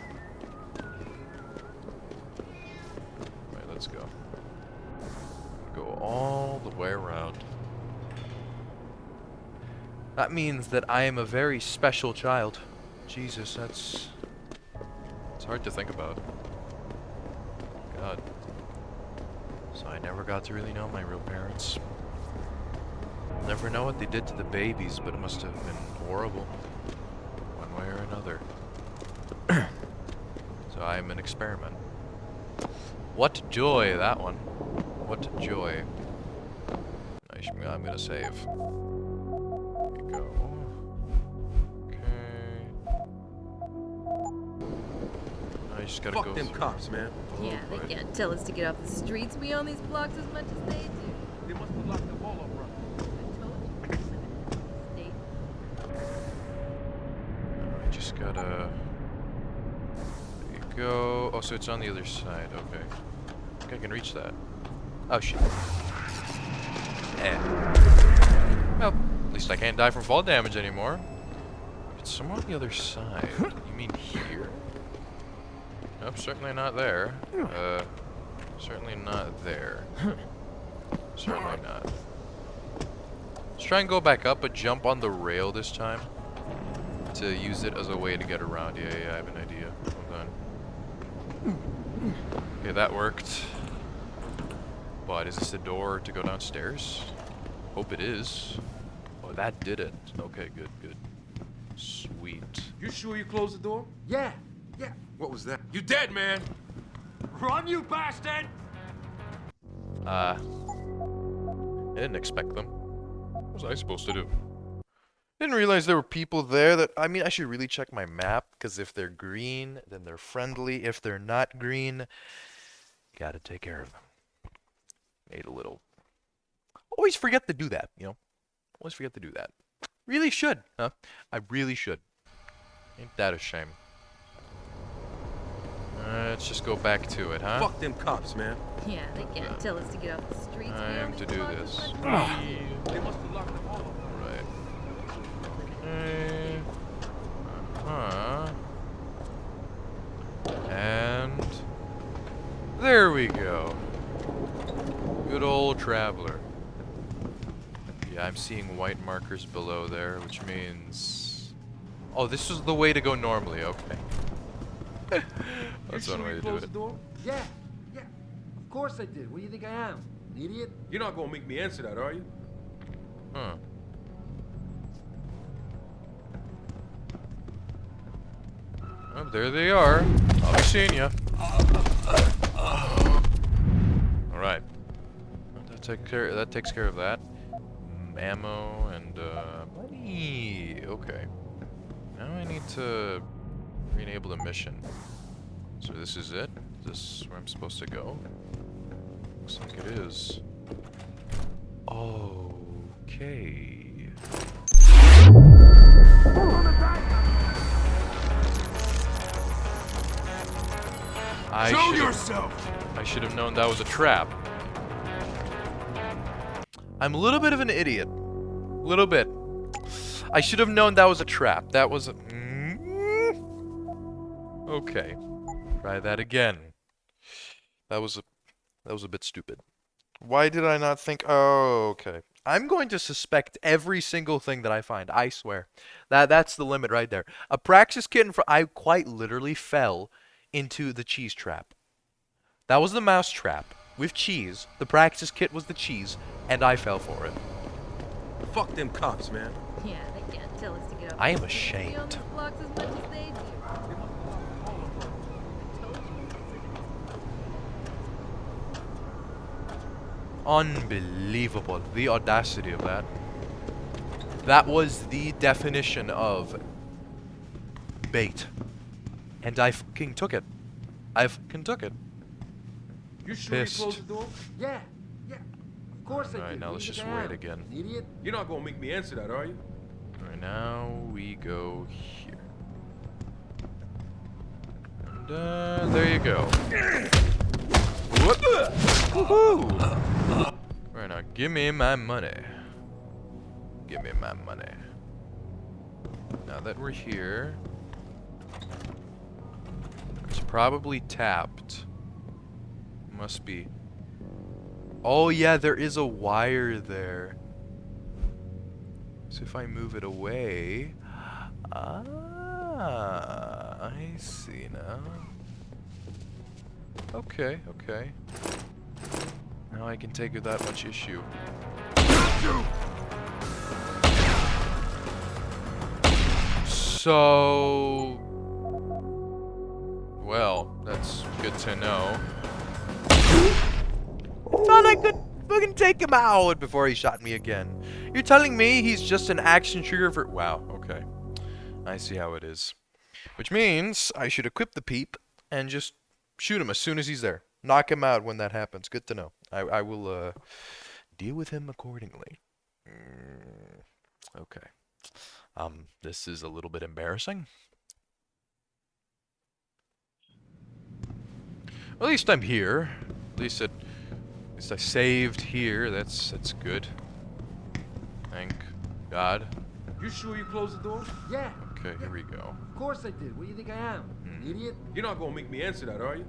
Right, let's go. Go all the way around. That means that I am a very special child. Jesus, that's... It's hard to think about. God. So I never got to really know my real parents. I'll never know what they did to the babies, but it must have been horrible. One way or another. So I am an experiment. What joy, that one. What joy. I'm gonna save. Here we go. Okay. I just gotta Fuck go them through. cops, man. Yeah, they can't tell us to get off the streets. We own these blocks as much as they do. They must have locked the ball up, bro. I just gotta... There you go. Oh, so it's on the other side. Okay. I think I can reach that. Oh, shit. Well, at least I can't die from fall damage anymore. It's somewhere on the other side. You mean here? Nope, certainly not there. Certainly not there. Certainly not. try and go back up, but jump on the rail this time to use it as a way to get around. Yeah, I have an idea. Hold on. Okay, that worked. But is this the door to go downstairs? Hope it is. Oh, that did it. Okay, good, good. Sweet. You sure you closed the door? Yeah. What was that? You dead, man! Run, you bastard! I didn't expect them. What was I supposed to do? Didn't realize there were people there that... I mean, I should really check my map, because if they're green, then they're friendly. If they're not green, gotta take care of them. Made a little... Always forget to do that, you know? Always forget to do that. Really should, huh? I really should. Ain't that a shame? Let's just go back to it, huh? Fuck them cops, man. Yeah, they can't tell us to get off the streets. I am to do this. They must have locked them all up. Right. And there we go. Good old traveler. Yeah, I'm seeing white markers below there, which means... Oh, this is the way to go normally, okay. That's one way to do it. The door? Yeah. Of course I did. What do you think I am? An idiot? You're not gonna make me answer that, are you? Huh. Oh, there they are. I've seen ya. Alright. That takes care of that. Ammo and money. Okay. Now I need to enable the mission. So this is it? Is this where I'm supposed to go? Looks like it is. Okay. Show yourself! I should have known that was a trap. I'm a little bit of an idiot. Little bit. I should have known that was a trap. That was a... Okay. Try that again. That was a bit stupid. Why did I not think... Oh, okay. I'm going to suspect every single thing that I find. I swear. That's the limit right there. A Praxis kit I quite literally fell into the cheese trap. That was the mouse trap with cheese. The Praxis kit was the cheese, and I fell for it. Fuck them cops, man. Yeah, they can't tell us to get off. I am the streets. We own ashamed. these blocks as much as they do. Unbelievable. The audacity of that. That was the definition of bait. And I fucking took it. I fucking took it. You sure you closed the door? Yeah. Of course I did. Alright, now let's just wait again. An idiot? You're not gonna make me answer that, are you? Alright, now we go here. And there you go. Whoop! Woohoo! Alright, now give me my money. Give me my money. Now that we're here, it's probably tapped. Must be. Oh yeah, there is a wire there. So if I move it away, I see now. Okay. Now I can take without much issue. So, well, that's good to know. Thought I could fucking take him out before he shot me again. You're telling me he's just an action trigger for... Wow, okay. I see how it is. Which means I should equip the peep and just shoot him as soon as he's there. Knock him out when that happens. Good to know. I will deal with him accordingly. Okay. This is a little bit embarrassing. At least I'm here. At least I saved here. That's good. Thank God. You sure you closed the door? Yeah. Okay, here we go. Of course I did. What do you think I am? An idiot? You're not gonna make me answer that, are you?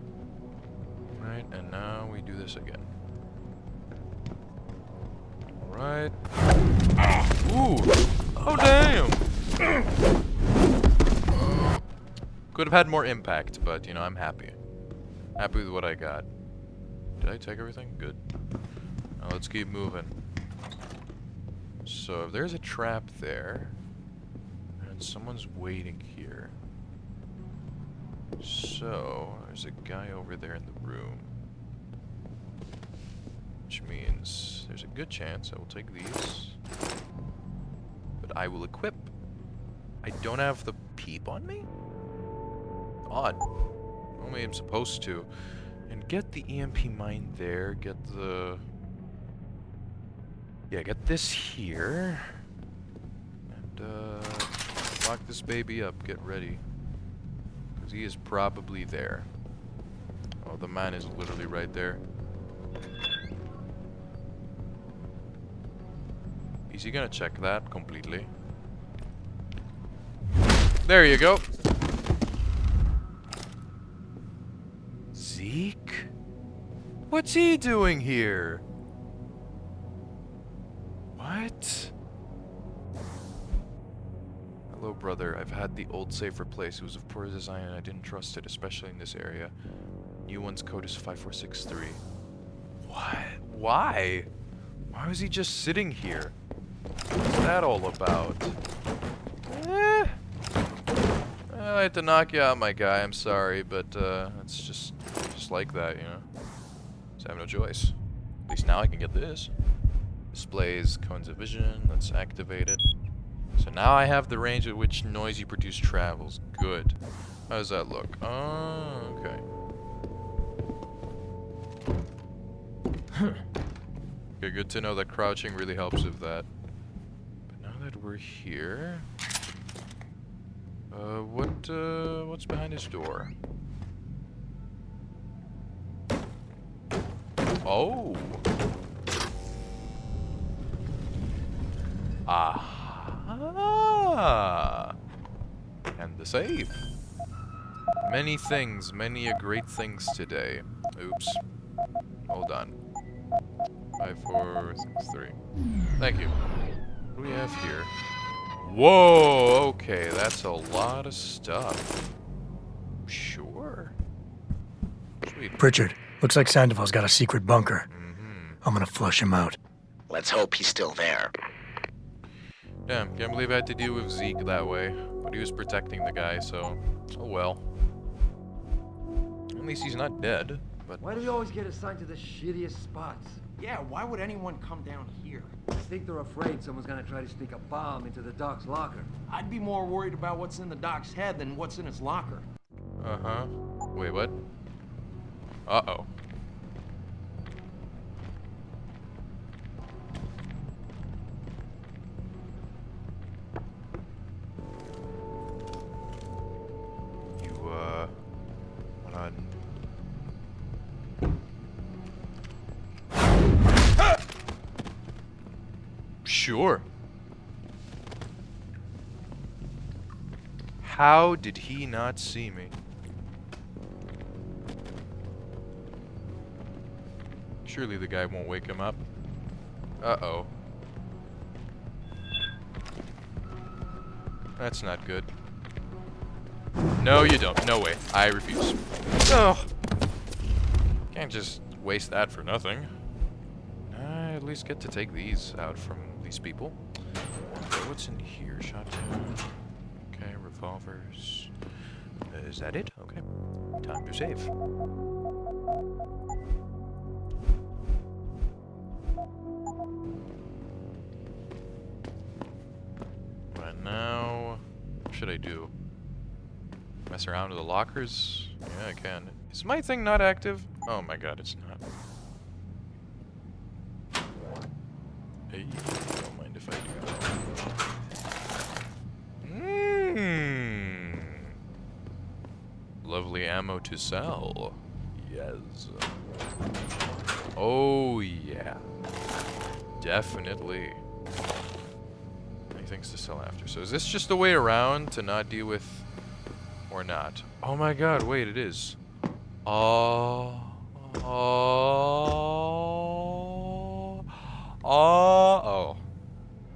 Right, and now we do this again. Alright. Ooh. Oh, damn. Could have had more impact, but, you know, I'm happy. Happy with what I got. Did I take everything? Good. Now let's keep moving. So, if there's a trap there, and someone's waiting here. So, there's a guy over there in the room. Which means there's a good chance I will take these. But I will equip. I don't have the peep on me? Odd. Only I'm supposed to. And get the EMP mine there. Get the... Yeah, get this here. And, lock this baby up. Get ready. Because he is probably there. Oh, the man is literally right there. Is he gonna check that completely? There you go. Zeke? What's he doing here? What? Hello, brother. I've had the old safe replaced. It was of poor design and I didn't trust it, especially in this area. New one's code is 5463. What? Why? Why was he just sitting here? What's that all about? I had to knock you out, my guy. I'm sorry, but it's just like that, you know. So I have no choice. At least now I can get this. Displays cones of vision. Let's activate it. So now I have the range at which noise you produce travels. Good. How does that look? Oh, okay. Okay, good to know that crouching really helps with that. But now that we're here, what's behind this door? Oh. Aha. And the safe. Many things, many great things today. Oops. Hold on. 5463. Thank you. What do we have here? Whoa, okay, that's a lot of stuff. Sure. Sweet. Pritchard, looks like Sandoval's got a secret bunker. I'm gonna flush him out. Let's hope he's still there. Damn, can't believe I had to deal with Zeke that way. But he was protecting the guy, so... Oh well. At least he's not dead, but... Why do we always get assigned to the shittiest spots? Yeah, why would anyone come down here? I think they're afraid someone's gonna try to sneak a bomb into the doc's locker. I'd be more worried about what's in the doc's head than what's in his locker. Uh-huh. Wait, what? Uh-oh. Sure. How did he not see me? Surely the guy won't wake him up. Uh-oh. That's not good. No, you don't. No way. I refuse. Oh. Can't just waste that for nothing. I at least get to take these out from these people. Okay, what's in here? Shotgun. Okay, revolvers. Is that it? Okay. Time to save. Right now, what should I do? Mess around with the lockers? Yeah, I can. Is my thing not active? Oh my god, it's not. Hey, don't mind if I do. Lovely ammo to sell. Yes. Oh yeah. Definitely. Many things to sell after. So is this just a way around to not deal with... Or not? Oh my god, wait, it is. Oh.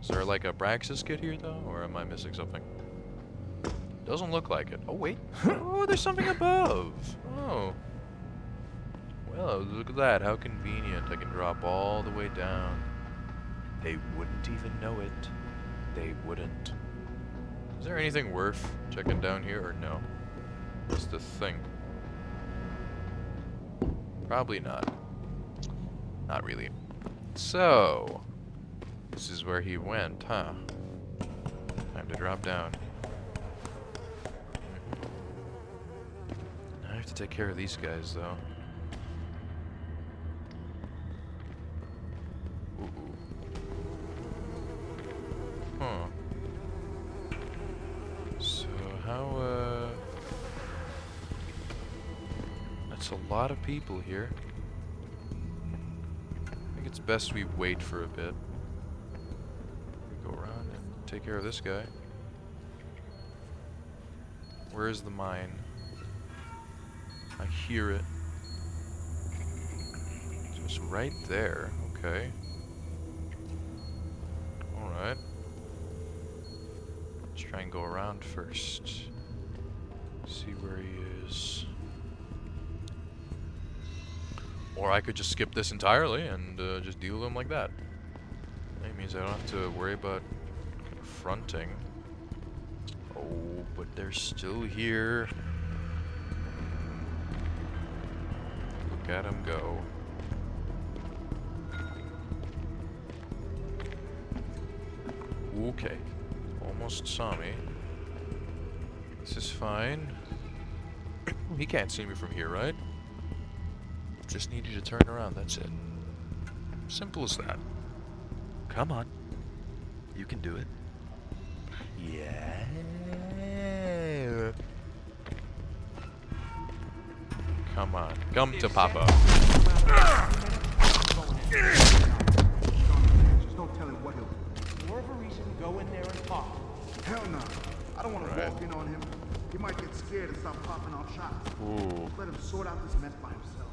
Is there like a Braxis kit here though, or am I missing something? Doesn't look like it. Oh wait. Oh, there's something above. Oh. Well, look at that. How convenient. I can drop all the way down. They wouldn't even know it. They wouldn't. Is there anything worth checking down here or no? What's the thing? Probably not. Not really. So, this is where he went, huh? Time to drop down. I have to take care of these guys, though. Ooh. Huh. So, how, that's a lot of people here. I think it's best we wait for a bit. We go around and take care of this guy. Where is the mine? I hear it. Just right there. Okay. Alright. Let's try and go around first. See where he is. Or I could just skip this entirely and just deal with him like that. That means I don't have to worry about confronting. Oh, but they're still here. Look at him go. Okay. Almost saw me. This is fine. He can't see me from here, right? Just need you to turn around, that's it. Simple as that. Come on. You can do it. Yeah. Come on. Come to Papa. Just don't tell him what he'll do. For whatever reason, go in there and talk. Hell no. I don't want to walk in on him. He might get scared and start popping off shots. Ooh. Let him sort out this mess by himself.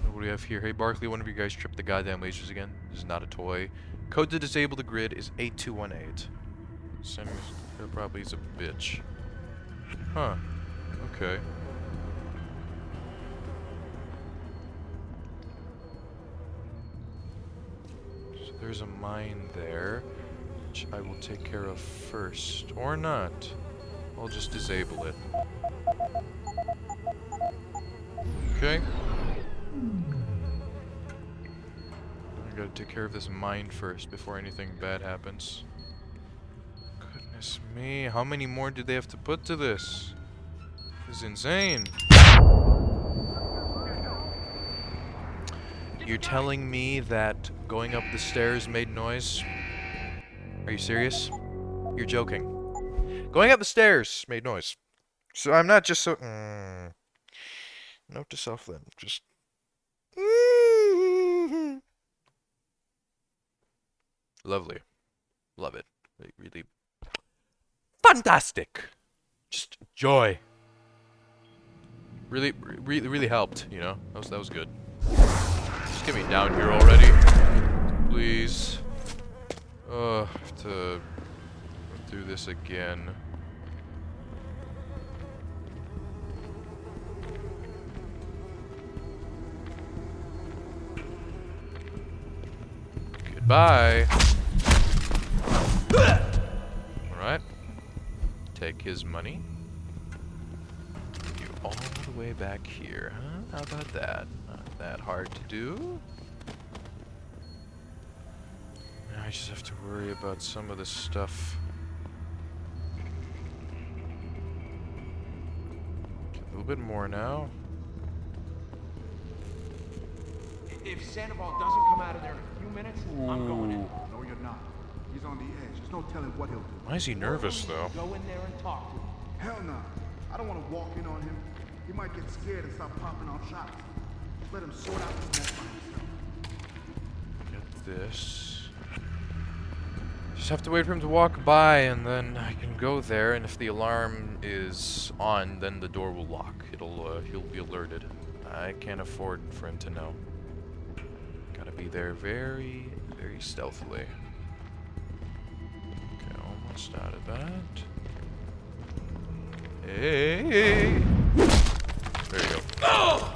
What do we have here? Hey Barkley, one of you guys tripped the goddamn lasers again. This is not a toy. Code to disable the grid is 8218. Sammy's probably is a bitch. Huh. Okay. So there's a mine there, which I will take care of first. Or not. I'll just disable it. Okay. I gotta take care of this mine first before anything bad happens. Goodness me, how many more do they have to put to this? This is insane. You're telling me that going up the stairs made noise? Are you serious? You're joking. Going up the stairs made noise. So I'm not just so... Note to self then. Just... Lovely. Love it. Really... Fantastic! Just joy. Really helped, you know? That was good. Just get me down here already. Please. I have to do this again. Goodbye. Alright. Take his money. You all the way back here, huh? How about that? Not that hard to do. Now I just have to worry about some of this stuff. A little bit more now. If Sandoval doesn't come out of there in a few minutes, I'm going in. No, you're not. He's on the edge. There's no telling what he'll do. Why is he nervous, though? Go in there and talk to him. Hell no. I don't want to walk in on him. He might get scared and start popping off shots. Let him sort out this mess by himself. Get this. Just have to wait for him to walk by, and then I can go there, and if the alarm is on, then the door will lock. He'll be alerted. I can't afford for him to know. Gotta be there very, very stealthily. almost out of that. Hey! There you go. Oh!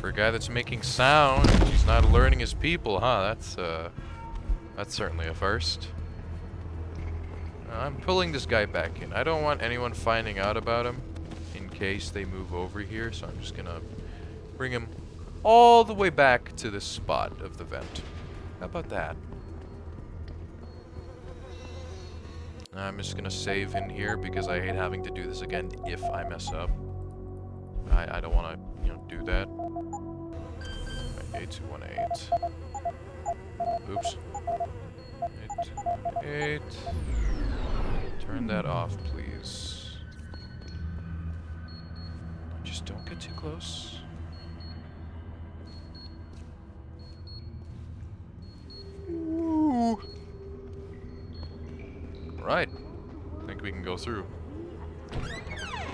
For a guy that's making sound, he's not alerting his people, huh? That's certainly a first. I'm pulling this guy back in. I don't want anyone finding out about him in case they move over here, so I'm just gonna bring him all the way back to this spot of the vent. How about that? I'm just gonna save in here because I hate having to do this again if I mess up. I don't want to, do that. 8218. Oops. 8. Turn that off, please. Just don't get too close. Ooh. Right. I think we can go through.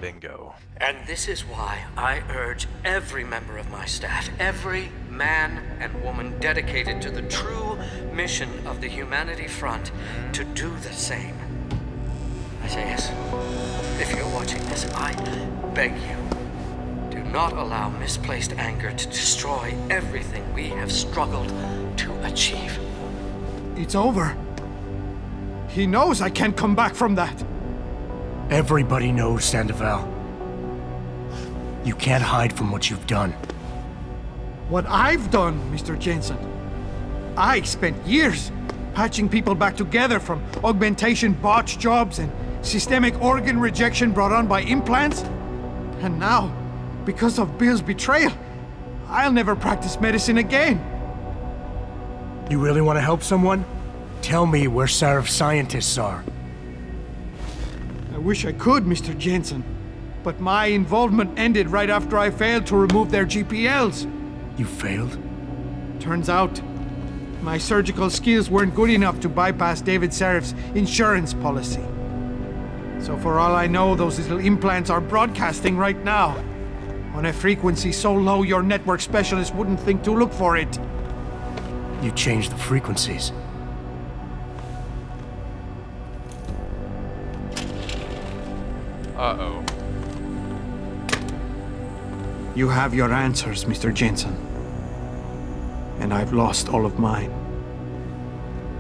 Bingo. And this is why I urge every member of my staff, every man and woman dedicated to the true mission of the Humanity Front, to do the same. Isaias, if you're watching this, I beg you, do not allow misplaced anger to destroy everything we have struggled to achieve. It's over. He knows I can't come back from that. Everybody knows, Sandoval. You can't hide from what you've done. What I've done, Mr. Jensen. I spent years patching people back together from augmentation botch jobs and systemic organ rejection brought on by implants. And now, because of Bill's betrayal, I'll never practice medicine again. You really want to help someone? Tell me where Sarif's scientists are. I wish I could, Mr. Jensen. But my involvement ended right after I failed to remove their GPLs. You failed? Turns out, my surgical skills weren't good enough to bypass David Sarif's insurance policy. So for all I know, those little implants are broadcasting right now, on a frequency so low your network specialist wouldn't think to look for it. You changed the frequencies. Uh-oh. You have your answers, Mr. Jensen. And I've lost all of mine.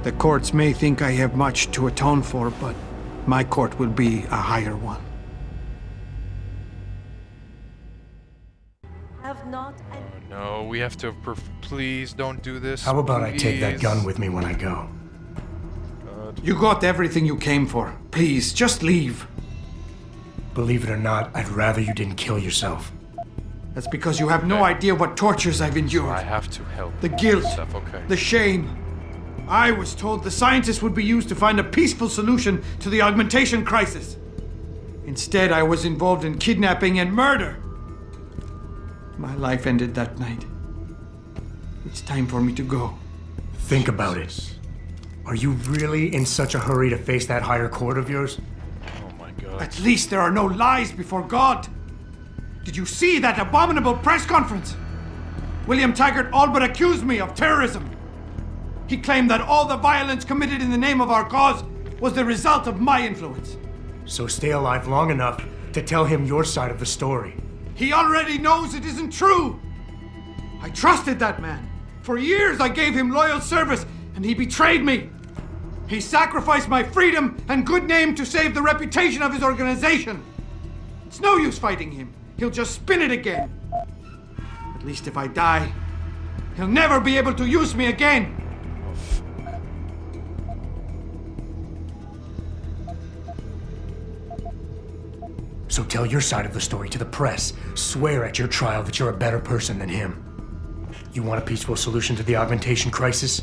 The courts may think I have much to atone for, but my court will be a higher one. Have not No, we have to... Please don't do this. How about I take that please. gun with me when I go? You got everything you came for. Please, just leave. Believe it or not, I'd rather you didn't kill yourself. That's because you have no idea what tortures I've endured. I have to help. The guilt, Stuff. Okay. the shame. I was told the scientists would be used to find a peaceful solution to the augmentation crisis. Instead, I was involved in kidnapping and murder. My life ended that night. It's time for me to go. Think about it. Are you really in such a hurry to face that higher court of yours? Oh my God. At least there are no lies before God. Did you see that abominable press conference? William Taggart all but accused me of terrorism. He claimed that all the violence committed in the name of our cause was the result of my influence. So stay alive long enough to tell him your side of the story. He already knows it isn't true. I trusted that man. For years I gave him loyal service, and he betrayed me. He sacrificed my freedom and good name to save the reputation of his organization. It's no use fighting him. He'll just spin it again. At least if I die, he'll never be able to use me again. So tell your side of the story to the press. Swear at your trial that you're a better person than him. You want a peaceful solution to the augmentation crisis?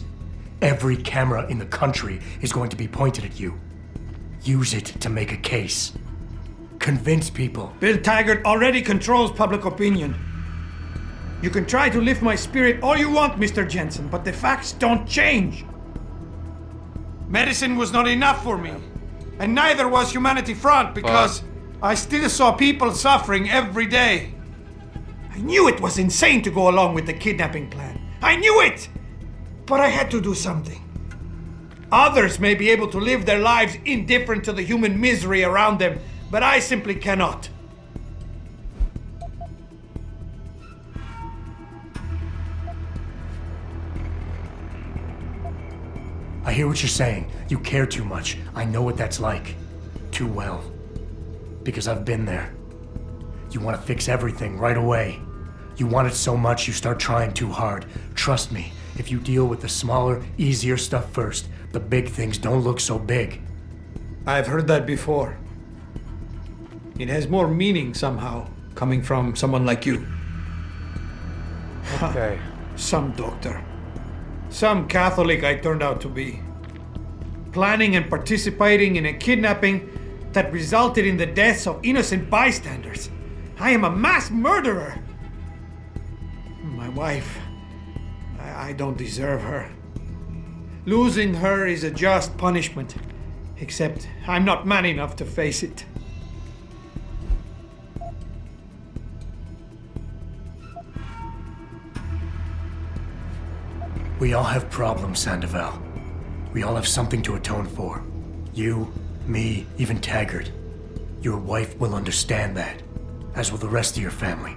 Every camera in the country is going to be pointed at you. Use it to make a case. Convince people. Bill Taggart already controls public opinion. You can try to lift my spirit all you want, Mr. Jensen, but the facts don't change. Medicine was not enough for me, and neither was Humanity Front, because I still saw people suffering every day. I knew it was insane to go along with the kidnapping plan. I knew it! But I had to do something. Others may be able to live their lives indifferent to the human misery around them, but I simply cannot. I hear what you're saying. You care too much. I know what that's like. Too well. Because I've been there. You want to fix everything right away. You want it so much you start trying too hard. Trust me, if you deal with the smaller, easier stuff first, the big things don't look so big. I've heard that before. It has more meaning somehow, coming from someone like you. Okay. Some doctor. Some Catholic I turned out to be. Planning and participating in a kidnapping that resulted in the deaths of innocent bystanders. I am a mass murderer. My wife, I don't deserve her. Losing her is a just punishment, except I'm not man enough to face it. We all have problems, Sandoval. We all have something to atone for. You, me, even Taggart. Your wife will understand that, as will the rest of your family.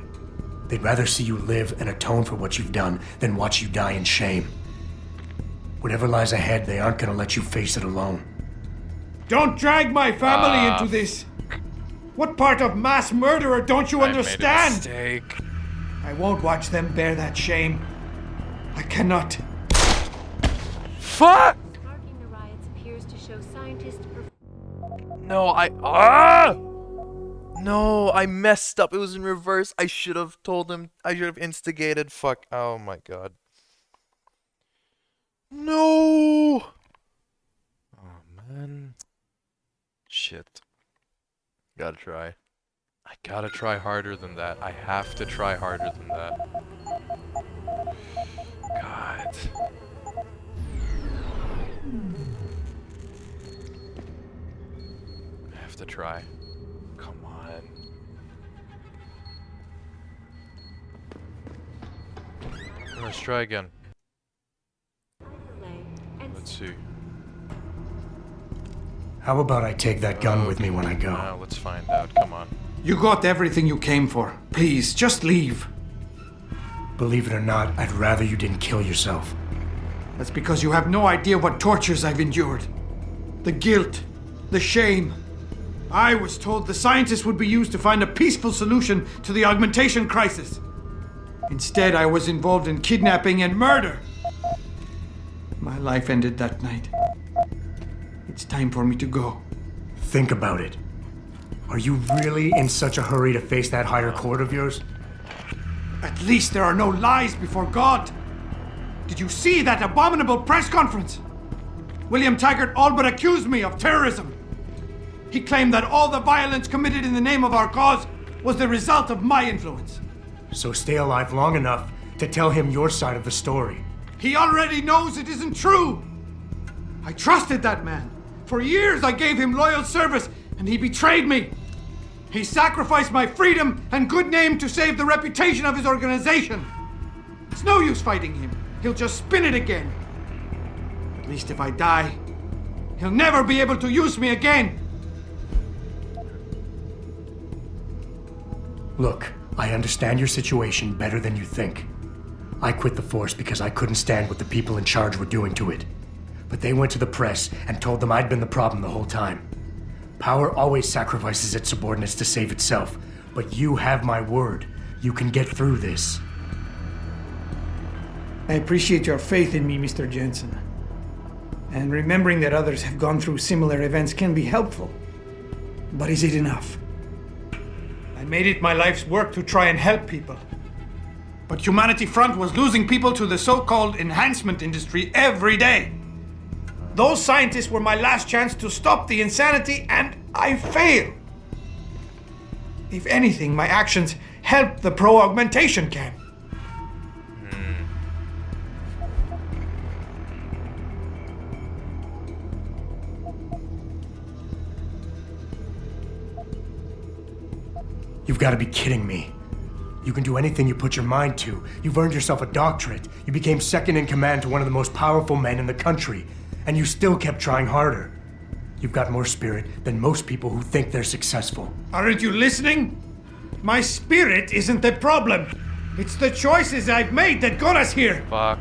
They'd rather see you live and atone for what you've done than watch you die in shame. Whatever lies ahead, they aren't gonna let you face it alone. Don't drag my family into this! What part of mass murderer don't you understand? Made a mistake. I won't watch them bear that shame. I cannot. Fuck! Sparking the riots appears to show scientists. No, No, I messed up. It was in reverse. I should have told him. I should have instigated. Fuck. Oh my god. No! Oh man. Shit. Gotta try. I gotta try harder than that. I have to try harder than that. God. I have to try. Come on. Let's try again. Let's see. How about I take that gun with me when I go? Let's find out. Come on. You got everything you came for. Please, just leave. Believe it or not, I'd rather you didn't kill yourself. That's because you have no idea what tortures I've endured. The guilt, the shame. I was told the scientists would be used to find a peaceful solution to the augmentation crisis. Instead, I was involved in kidnapping and murder. My life ended that night. It's time for me to go. Think about it. Are you really in such a hurry to face that higher court of yours? At least there are no lies before God. Did you see that abominable press conference? William Taggart all but accused me of terrorism. He claimed that all the violence committed in the name of our cause was the result of my influence. So stay alive long enough to tell him your side of the story. He already knows it isn't true. I trusted that man. For years I gave him loyal service, and he betrayed me. He sacrificed my freedom and good name to save the reputation of his organization. It's no use fighting him. He'll just spin it again. At least if I die, he'll never be able to use me again. Look, I understand your situation better than you think. I quit the force because I couldn't stand what the people in charge were doing to it. But they went to the press and told them I'd been the problem the whole time. Power always sacrifices its subordinates to save itself, but you have my word. You can get through this. I appreciate your faith in me, Mr. Jensen. And remembering that others have gone through similar events can be helpful. But is it enough? I made it my life's work to try and help people. But Humanity Front was losing people to the so-called enhancement industry every day. Those scientists were my last chance to stop the insanity, and I failed. If anything, my actions helped the pro-augmentation camp. You've got to be kidding me. You can do anything you put your mind to. You've earned yourself a doctorate. You became second in command to one of the most powerful men in the country. and you still kept trying harder. You've got more spirit than most people who think they're successful. Aren't you listening? My spirit isn't the problem. It's the choices I've made that got us here. Fuck.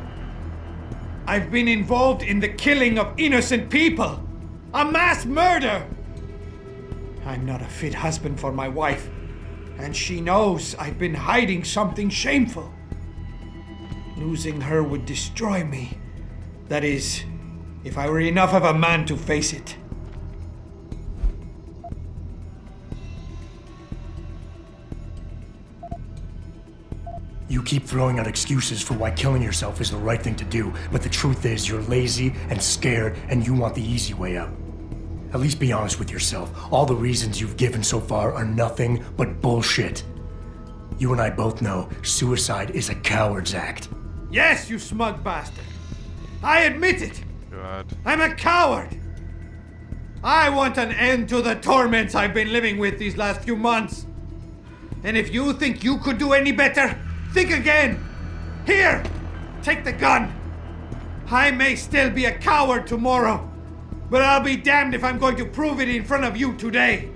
I've been involved in the killing of innocent people. A mass murder. I'm not a fit husband for my wife. And she knows I've been hiding something shameful. Losing her would destroy me. That is, if I were enough of a man to face it. You keep throwing out excuses for why killing yourself is the right thing to do, but the truth is you're lazy and scared and you want the easy way out. At least be honest with yourself. All the reasons you've given so far are nothing but bullshit. You and I both know suicide is a coward's act. Yes, you smug bastard. I admit it. God. I'm a coward. I want an end to the torments I've been living with these last few months. And if you think you could do any better, think again. Here, take the gun. I may still be a coward tomorrow, but I'll be damned if I'm going to prove it in front of you today.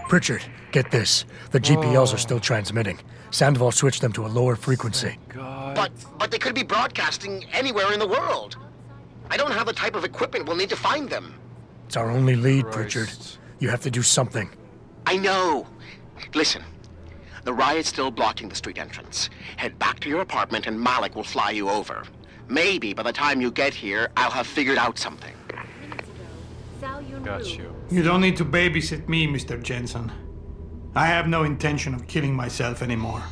Pritchard, get this. The GPLs are still transmitting. Sandoval switched them to a lower frequency. But they could be broadcasting anywhere in the world. I don't have the type of equipment we'll need to find them. It's our only lead, Pritchard. You have to do something. I know. Listen, the riot's still blocking the street entrance. Head back to your apartment and Malik will fly you over. Maybe by the time you get here, I'll have figured out something. Got you. You don't need to babysit me, Mr. Jensen. I have no intention of killing myself anymore.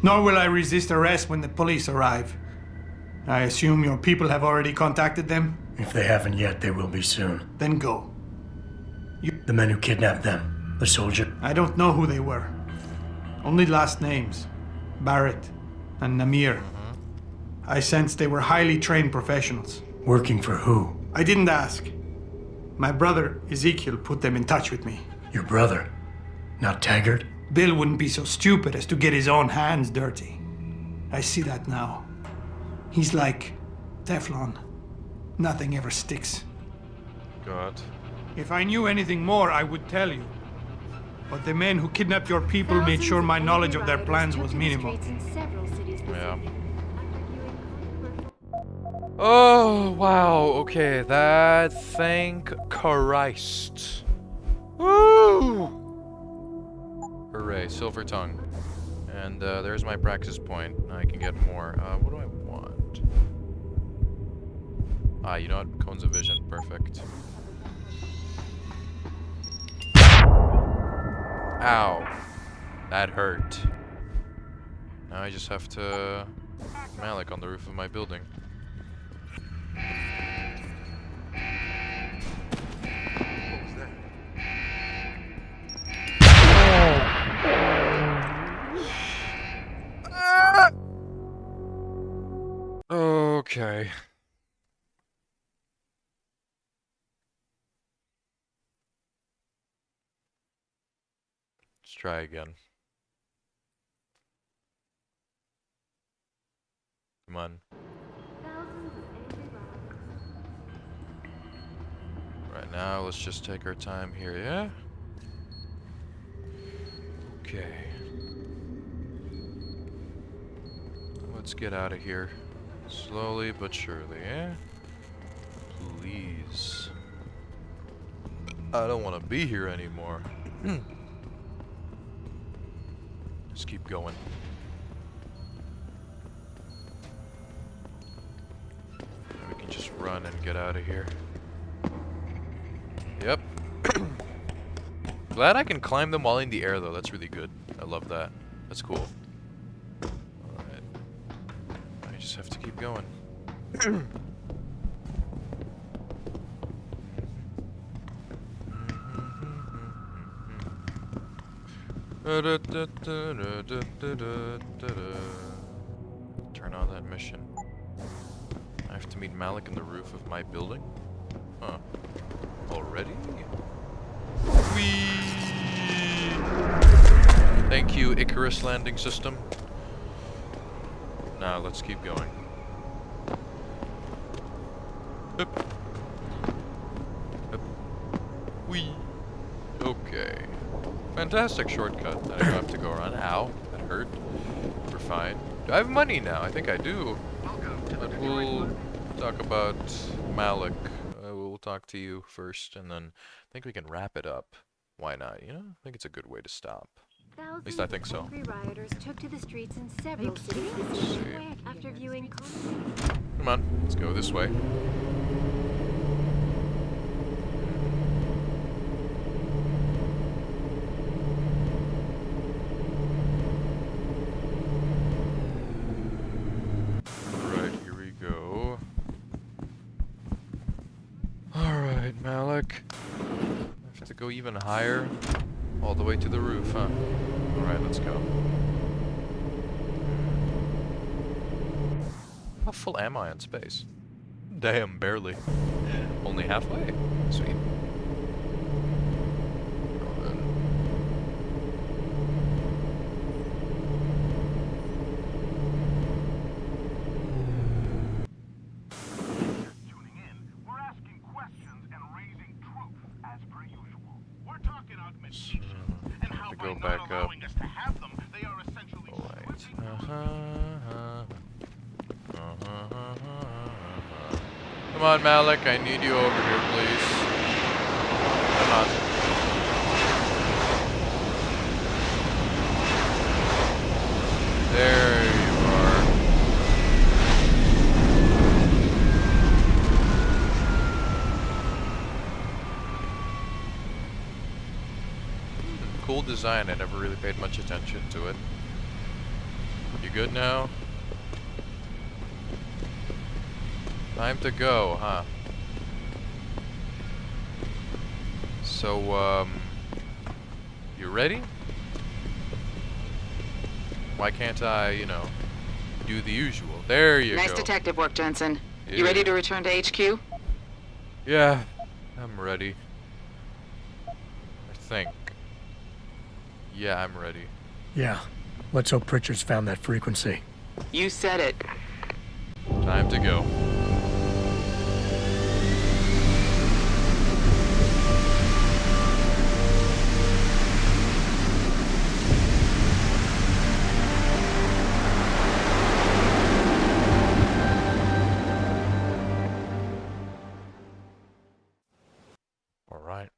Nor will I resist arrest when the police arrive. I assume your people have already contacted them? If they haven't yet, they will be soon. Then go. The men who kidnapped them. The soldier. I don't know who they were. Only last names. Barrett and Namir. I sensed they were highly trained professionals. Working for who? I didn't ask. My brother, Ezekiel, put them in touch with me. Your brother? Not Taggart? Bill wouldn't be so stupid as to get his own hands dirty. I see that now. He's like Teflon. Nothing ever sticks. God. If I knew anything more, I would tell you. But the men who kidnapped your people made sure my knowledge of their plans was minimal. Yeah. Oh, wow. Okay, that... Thank Christ. Woo! Hooray, silver tongue. And there's my praxis point. I can get more. What do I want? Ah, you know what? Cones of vision. Perfect. Ow. That hurt. Now I just have to... Malik on the roof of my building. Okay. Let's try again. Come on. Right now, let's just take our time here, yeah? Okay. Let's get out of here. Slowly but surely, eh? Please. I don't want to be here anymore. Just keep going. We can just run and get out of here. Yep. Glad I can climb them while in the air, though. That's really good. I love that. That's cool. Alright. I just have to keep going. Turn on that mission. I have to meet Malik on the roof of my building? Huh. Already? Whee! Thank you, Icarus landing system. Now let's keep going. Hup. Hup. Whee. Okay. Fantastic shortcut that I don't have to go around. Ow, that hurt. We're fine. Do I have money now? I think I do. But we'll talk about Malik. We'll talk to you first, and then I think we can wrap it up. Why not? You know, I think it's a good way to stop. At least I think so. Angry rioters took to the streets in several cities this week after viewing. Come on, let's go this way. Alright, here we go. Alright, Malik. I have to go even higher. All the way to the roof, huh? Alright, let's go. How full am I in space? Damn, barely. Only halfway. Sweet. Go then. Tuning in, we're asking questions and raising truth as per usual. We're talking augmentations and how by go not back up. allowing us to have them, they are essentially Come on, Malik, I need you over here, please. Come on. There you are. Cool design, I never really paid much attention to it. You good now? Time to go, huh? So, you ready? Why can't I, you know, do the usual? There you go. Nice detective work, Jensen. Yeah. You ready to return to HQ? Yeah, I'm ready. I think. Yeah, I'm ready. Yeah. Let's hope Pritchard's found that frequency. You said it. Time to go. All right.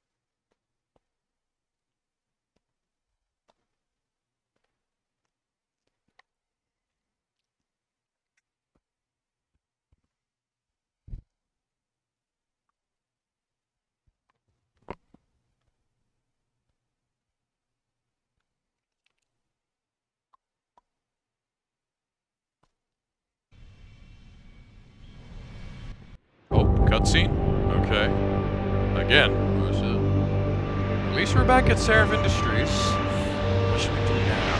Oh, cutscene? Okay. Again. At least we're back at Sarif Industries. What should we do now?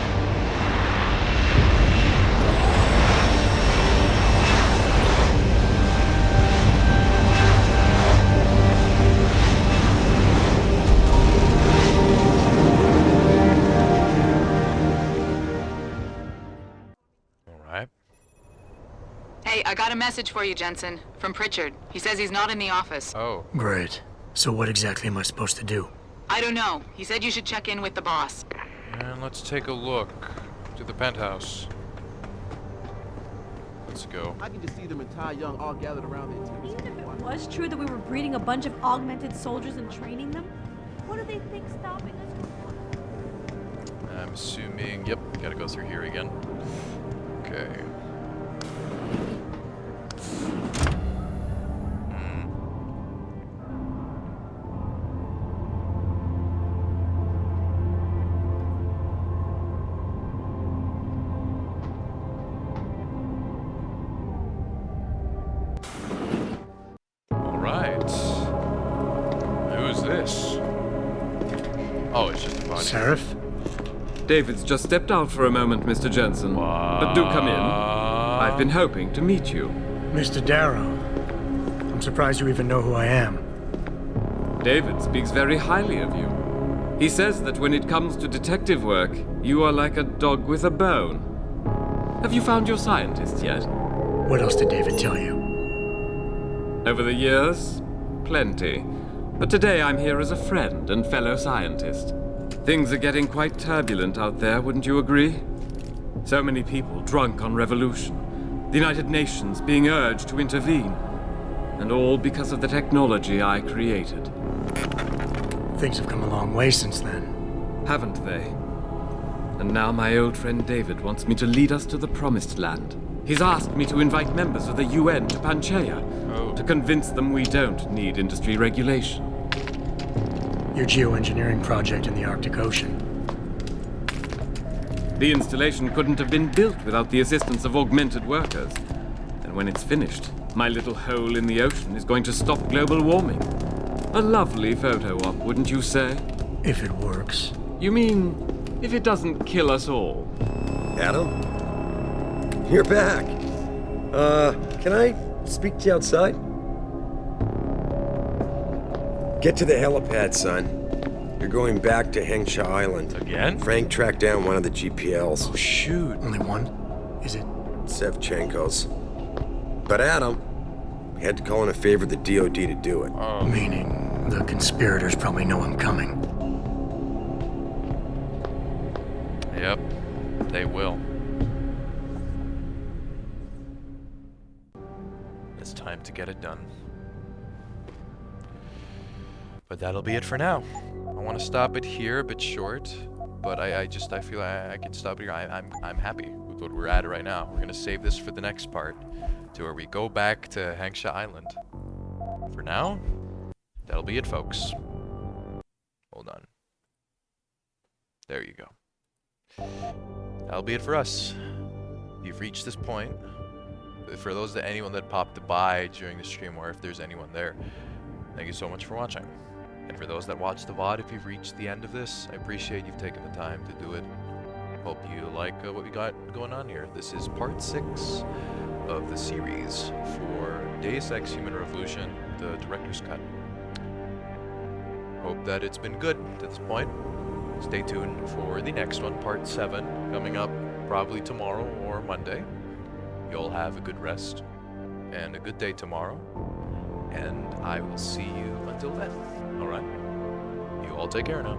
Alright. Hey, I got a message for you, Jensen. From Pritchard. He says he's not in the office. Oh. Great. So what exactly am I supposed to do? I don't know. He said you should check in with the boss. And let's take a look to the penthouse. Let's go. I can just see them and Ty Young all gathered around their TV. Even if it was true that we were breeding a bunch of augmented soldiers and training them, what do they think stopping us from? I'm assuming, yep, gotta go through here again. Okay. Alright. Who's this? Oh, it's just a body. Sarif? David's just stepped out for a moment, Mr. Jensen. But do come in. I've been hoping to meet you. Mr. Darrow. I'm surprised you even know who I am. David speaks very highly of you. He says that when it comes to detective work, you are like a dog with a bone. Have you found your scientists yet? What else did David tell you? Over the years, plenty. But today I'm here as a friend and fellow scientist. Things are getting quite turbulent out there, wouldn't you agree? So many people drunk on revolution. The United Nations being urged to intervene. And all because of the technology I created. Things have come a long way since then. Haven't they? And now my old friend David wants me to lead us to the Promised Land. He's asked me to invite members of the UN to Panchaea, to convince them we don't need industry regulation. Your geoengineering project in the Arctic Ocean. The installation couldn't have been built without the assistance of augmented workers. And when it's finished, my little hole in the ocean is going to stop global warming. A lovely photo op, wouldn't you say? If it works. You mean, if it doesn't kill us all? Adam? You're back. Can I speak to you outside? Get to the helipad, son. You're going back to Hengsha Island. Again? Frank tracked down one of the GPLs. Oh, shoot. Only one? Is it? Sevchenko's. But Adam, we had to call in a favor of the DOD to do it. Meaning, the conspirators probably know I'm coming. Yep, they will. It's time to get it done. But that'll be it for now. I want to stop it here, a bit short, but I feel I can stop it here. I'm happy with what we're at right now. We're gonna save this for the next part, to where we go back to Hengsha Island. For now, that'll be it, folks. Hold on. There you go. That'll be it for us. You've reached this point. For anyone that popped by during the stream, or if there's anyone there, thank you so much for watching. And for those that watch the VOD, if you've reached the end of this, I appreciate you've taken the time to do it. Hope you like what we got going on here. This is part 6 of the series for Deus Ex Human Revolution, the director's cut. Hope that it's been good to this point. Stay tuned for the next one, part 7, coming up probably tomorrow or Monday. You'll have a good rest and a good day tomorrow, and I will see you until then. Alright? You all take care now.